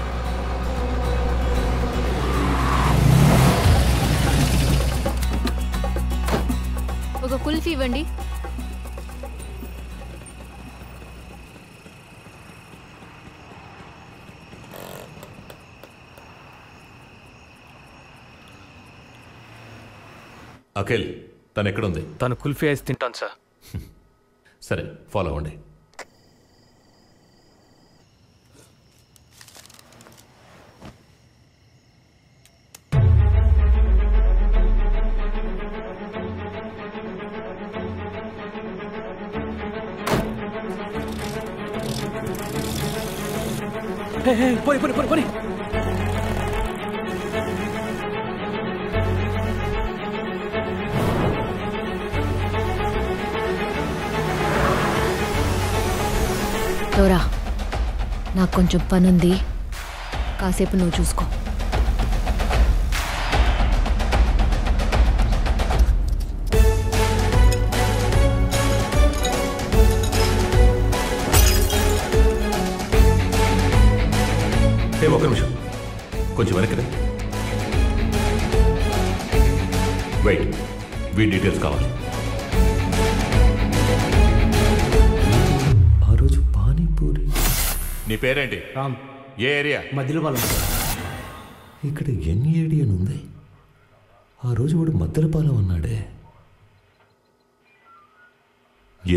ఒక కుల్ఫీ ఇవ్వండి. అఖిల్, తను ఎక్కడుంది? తను కుల్ఫీ ఐస్ తింటాను సార్. సరే, ఫాలో అవ్వండి. పోయి పోయి పోయి పోయి. లోరా నాకు కొంచెం పనుంది, కాసేపు నువ్వు చూసుకో. ఒక నిమిషం, కొంచెం వెనక్కి వెయిట్, వీ డీటెయిల్స్ కావాలి. ఆ రోజు పానీపూరి. నీ పేరేంటి? రామ్. ఏ ఏరియా? మధ్యలపాలెం. ఇక్కడ ఎన్ఏడి అని ఉంది. ఆ రోజు వాడు మద్దలపాలెం అన్నాడే,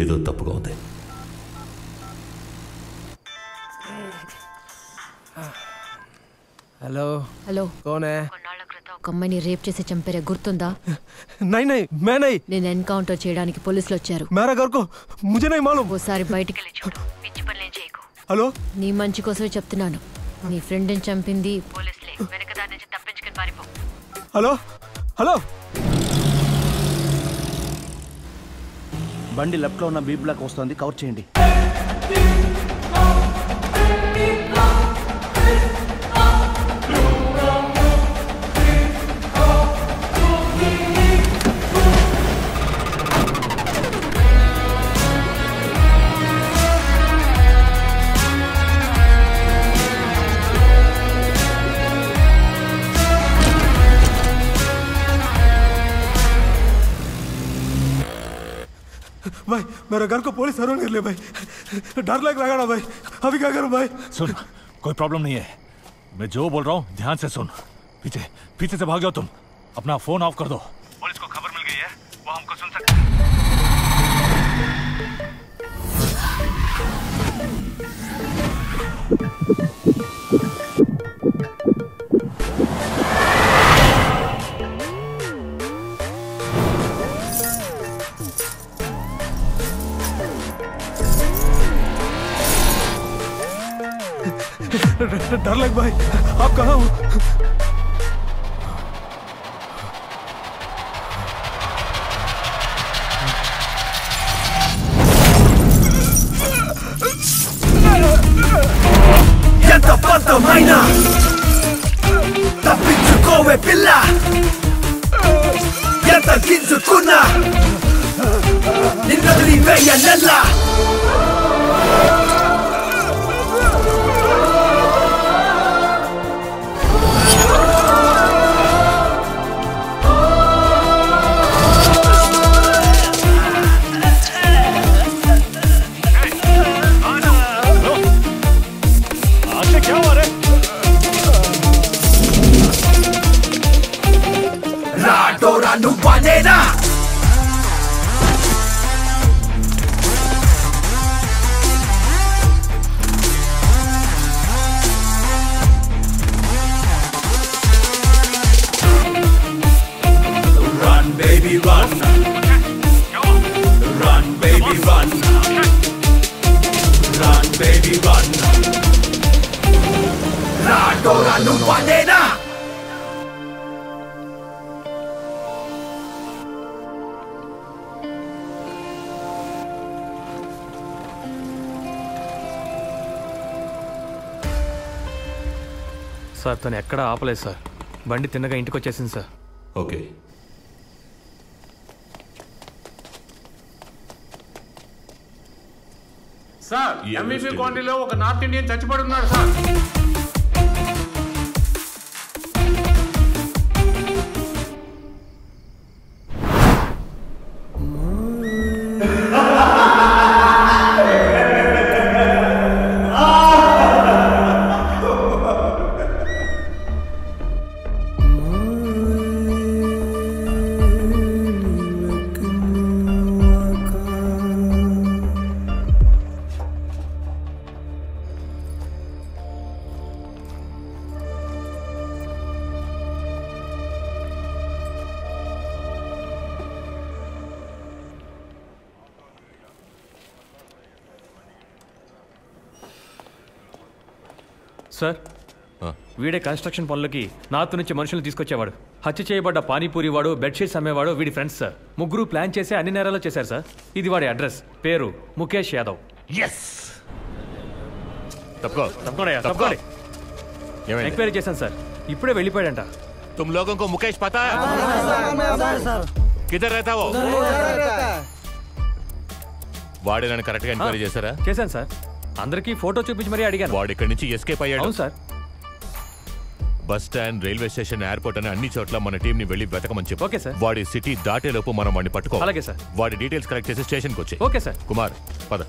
ఏదో తప్పుగా ఉంది. हेलो हेलो कौन है? ఒక అమ్మాయిని రేప్ చేసి చంపారే, గుర్తుందా? नहीं नहीं मैं नहीं. నేను ఎన్కౌంటర్ చేయడానికి పోలీసులు వచ్చారు. मेरा घर को मुझे नहीं मालूम. ఓసారి బయటికి వెళ్ళి చూడు, పిచ్చి పనులేం చేయకు. हेलो నీ మంచి కోసమే చెప్తున్నాను. నీ ఫ్రెండ్ని చంపింది పోలీసులే, వెనక దాని నుంచి తప్పించుకొని పారిపో. Hello hello. బండి లెఫ్ట్ లో ఉన్న బీ బ్లాక్ వస్తుంది, కవర్ చేయండి. भाई मेरा घर को पुलिस हरवन कर ले भाई, डर लग रहा है भाई, अभी क्या करूं भाई? सुन, कोई प्रॉब्लम नहीं है, मैं जो बोल रहा हूँ ध्यान से सुन. पीछे पीछे से भाग जाओ तुम, अपना फोन ऑफ कर दो. पुलिस को खबर मिल गई है, वो हमको सुन सकते हैं. डर लग भाई, आप कहाँ हो? ఎంత పంతమైనా తప్పించుకోవే పిల్ల, ఎంత గింజుకున్నా నిన్నది వేయనల్లా. రాడోరా నువ్వనేనా? Run baby run, run baby run, run baby run. రాడోరా నువ్వనేనా? సార్ తను ఎక్కడ ఆపలేదు సార్, బండి తిన్నగా ఇంటికి వచ్చేసింది సార్. ఓకే. సార్ ఎంవిపి కాలనీలో ఒక నార్త్ ఇండియన్ చచ్చిపడి ఉన్నాడు సార్. సార్ వీడే కన్స్ట్రక్షన్ పనులకి నార్త్ నుంచి మనుషులు తీసుకొచ్చేవాడు. హత్య చేయబడ్డ పానీపూరి వాడు, బెడ్షీట్స్ అమ్మేవాడు వీడి ఫ్రెండ్స్ సార్. ముగ్గురు ప్లాన్ చేసి అన్ని నేరాలు చేశారు సార్. ఇది వాడి అడ్రస్, పేరు ముఖేష్ యాదవ్. ఎస్ తప్పుకోండి. ఎంక్వైరీ చేశాను సార్, ఇప్పుడే వెళ్ళిపోయాడంట. तुम लोगों को मुकेश पता है? किधर रहता वो? వాడే నన్ను కరెక్ట్గా ఎంక్వైరీ చేశారా? చేశాను సార్, అందరికీ ఫోటో చూపించి మరీ అడిగాను. వాడు ఇక్కడి నుంచి ఎస్కేప్ అయ్యాడు. అవును sir. Bus stand, railway station, airport అని అన్ని చోట్ల మన టీం ని వెళ్ళి వెతకమని చెప్పు. Okay sir. వాడి సిటీ దాటేలోపు మనం వాడిని పట్టుకో. అలాగే సార్. వాడి డీటెయిల్స్ కలెక్ట్ చేసి స్టేషన్కి వచ్చి. Okay sir. కుమార్ పద.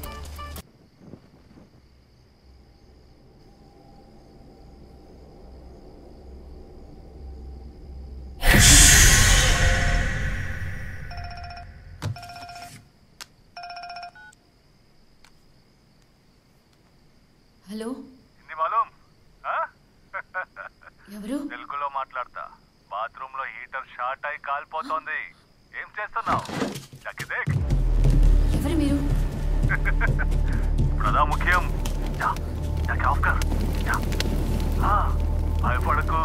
హలో, ఎవరు? తెలుగులో మాట్లాడతా. బాత్రూమ్ లో హీటర్ షార్ట్ అయి కాలిపోతోంది. ఏం చేస్తున్నావు? ఎవరు మీరు? ఇప్పుడు అదా ముఖ్యం. భయపడకు.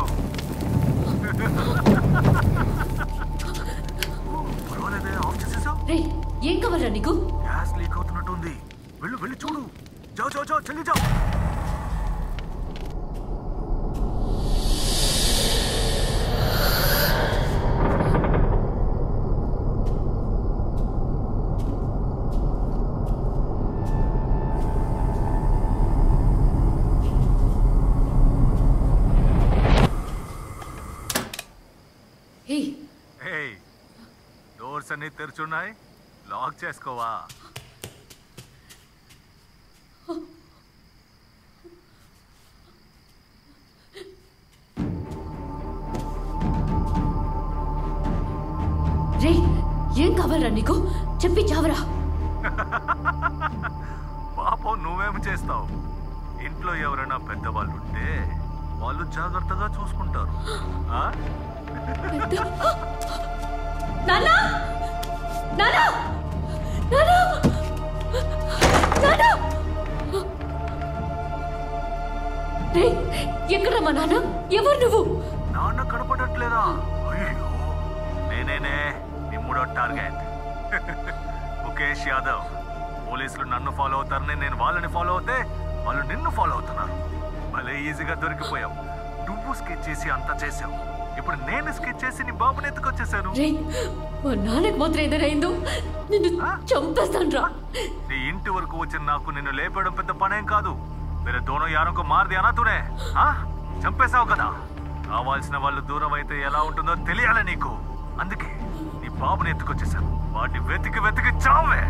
పర్వాలేదే, ఆఫ్ చేసేసావు. ఏం కావాలా నీకు? గ్యాస్ లీక్ అవుతున్నట్టుంది. వెళ్ళు వెళ్ళి చూడు. जाओ चली जाओ. డోర్స్ అన్ని తెరుచున్నాయి, లాక్ చేసుకోవా? రే, ఏం కావాలా నీకు? చెప్పి చావరా. పాపం నువ్వేం చేస్తావు? ఇంట్లో ఎవరైనా పెద్దవాళ్ళు ఉంటే వాళ్ళు జాగ్రత్తగా చూసుకుంటారు. ఎక్కడ మా నాన్న? ఎవరు నువ్వు? నాన్న కనపడట్లేదా? అయ్యో, నేనేనే నిమ్ముడో టార్గెట్. ముఖేష్ యాదవ్. పోలీసులు నన్ను ఫాలో అవుతారని నేను వాళ్ళని ఫాలో అవుతే వాళ్ళు నిన్ను ఫాలో అవుతున్నారు. భలే ఈజీగా దొరికిపోయావు. నువ్వు స్కెచ్ చేసి అంతా చేసావు. ఇప్పుడు నేను స్కెచ్ చేసి నీ బాబుని ఎత్తుకొచ్చేసాను. మా నాన్నకు మాత్రం ఏదైందో నిన్ను చంపేస్తాను రా. నీ ఇంటి వరకు వచ్చిన నాకు నిన్ను లేపడం పెద్ద పనేం కాదు. मेरे दोनों यारों को मार दिया ना तूने? చంపేశావు కదా. కావాల్సిన వాళ్ళు దూరం అయితే ఎలా ఉంటుందో తెలియాలి నీకు. అందుకే నీ బాబుని ఎత్తుకొచ్చేసాను. వాడిని వెతికి వెతికి చావే.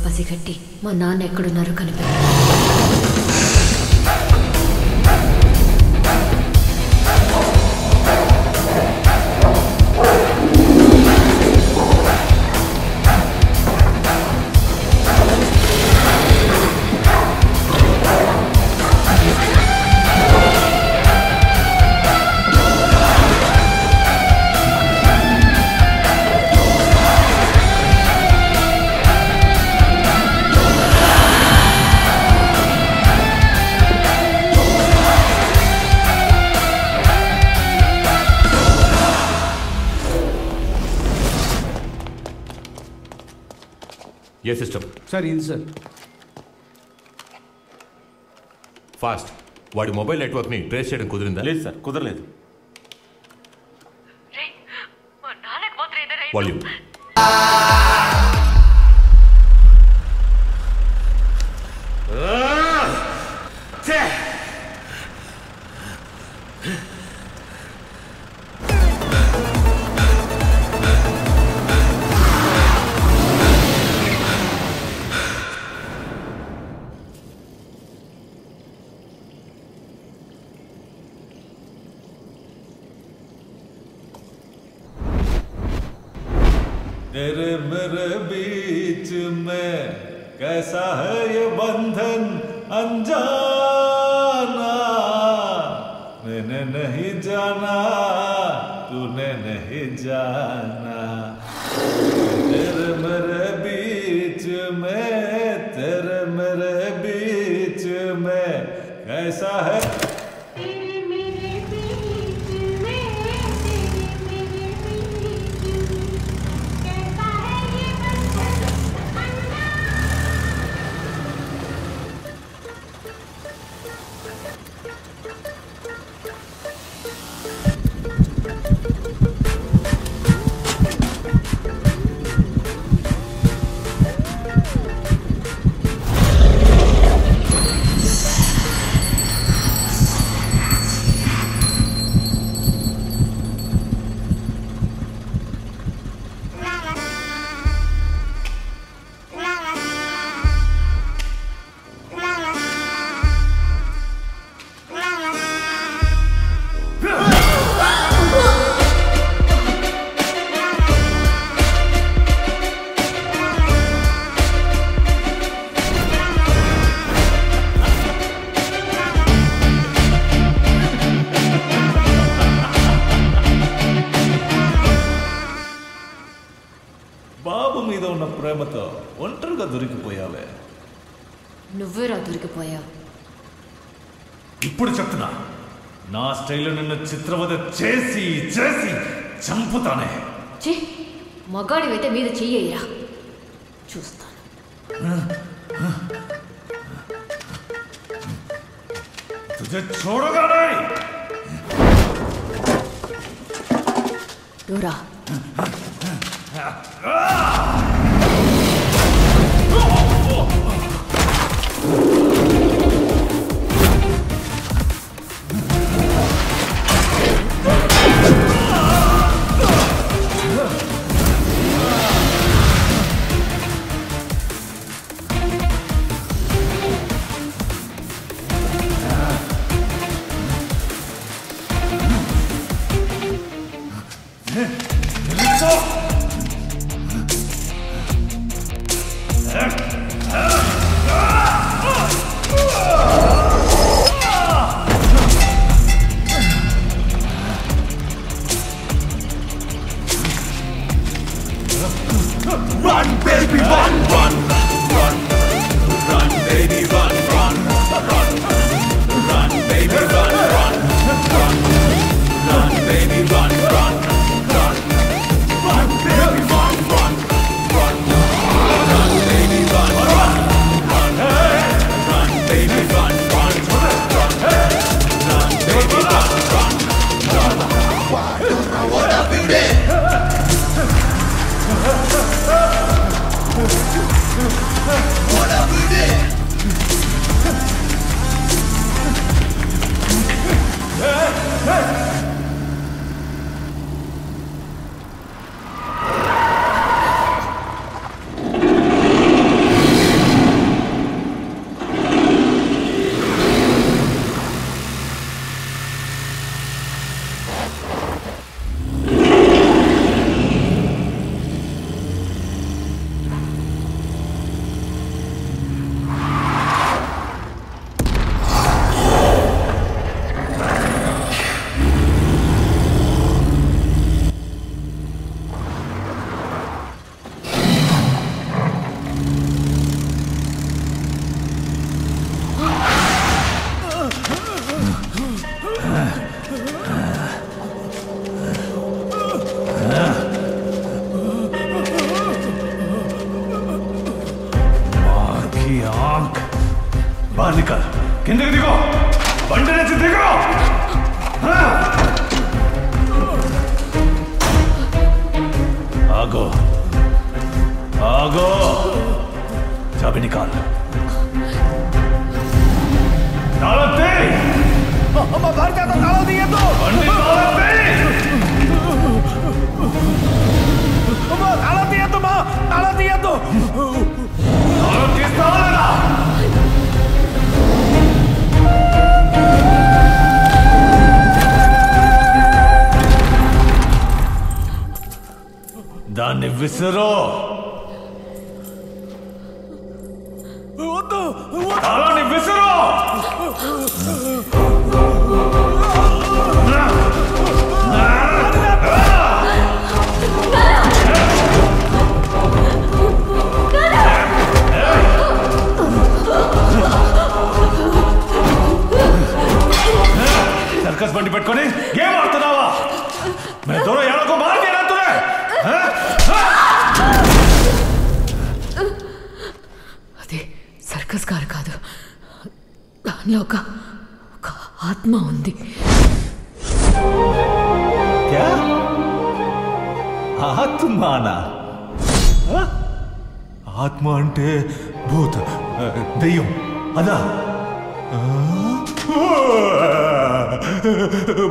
పసిగట్టి మా నాన్న ఎక్కడున్నారో కనిపెట్టాలి. ఏ సిస్టమ్ సార్ ఇది సార్ ఫాస్ట్. వాడి మొబైల్ నెట్వర్క్ని ట్రేస్ చేయడం కుదిరిందా? లేదు సార్, కుదరలేదు. వాల్యూమ్ तेरे मेरे बीच में कैसा है ये बंधन अनजाना, मैंने नहीं जाना तूने नहीं जाना, तेरे मेरे बीच में, तेरे मेरे बीच में कैसा है బాబు మీద ఉన్న ప్రేమతో ఒంటరిగా దొరికిపోయావే. నువ్వేరా దొరికిపోయావు. ఇప్పుడు చెప్తున్నా, నా స్టైల్లో నిన్ను చిత్రవద చేసి చేసి చంపుతానే. మగాడివైతే మీద చెయ్యరా, చూస్తాను. తుజే చూడగానే డోరా బాలిక కిందకి దిగో, బండి నుంచి దిగో. ఆగో ఆగో, చాబీ నికాల్. తాళం తీ. అమ్మ భారత తాళం తీయద్దు. బండి తాళం తీ. అమ్మ తాళం తీయద్దు, మా తాళం తీయద్దు. తాళం తీస్తావా లేదా? దాన్ని విసిరో. వద్దు, తాళాన్ని విసిరో. సర్కస్ బండి పెట్టుకొని గేమ్ ఆడుతున్నావా? मैं दोनों यारों को मार दिया ना तूने? అదే సర్కస్ కారు కాదు, దానిలో ఒక ఆత్మ ఉంది. क्या? ఆత్మానా? ఆత్మ అంటే భూత దెయ్యం అదా?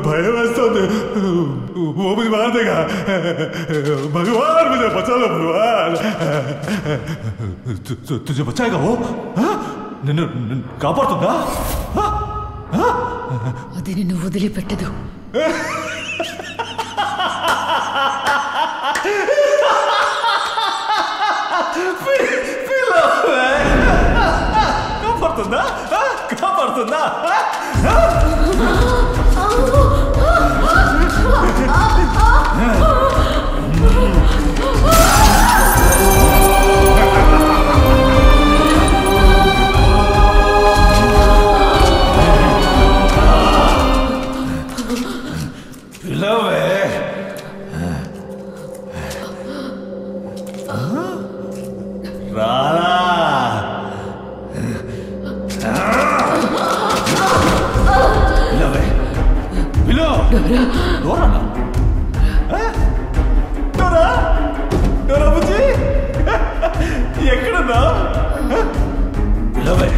भय वस्तुंది. वो मुझे मार देगा. भगवान मुझे बचा लो भगवान. तुझे बचाएगा वो? నిన్ను కాపాడుతుందా? అది నిన్ను వదిలిపెట్టదు. కాపాడుతుందా? కాపాడుతుందా? పిలవే. రారా. డోరా డోరా డోరా బుజ్జి ఎక్కడున్నా? పిలవే.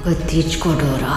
పగ తీర్చుకోడోరా.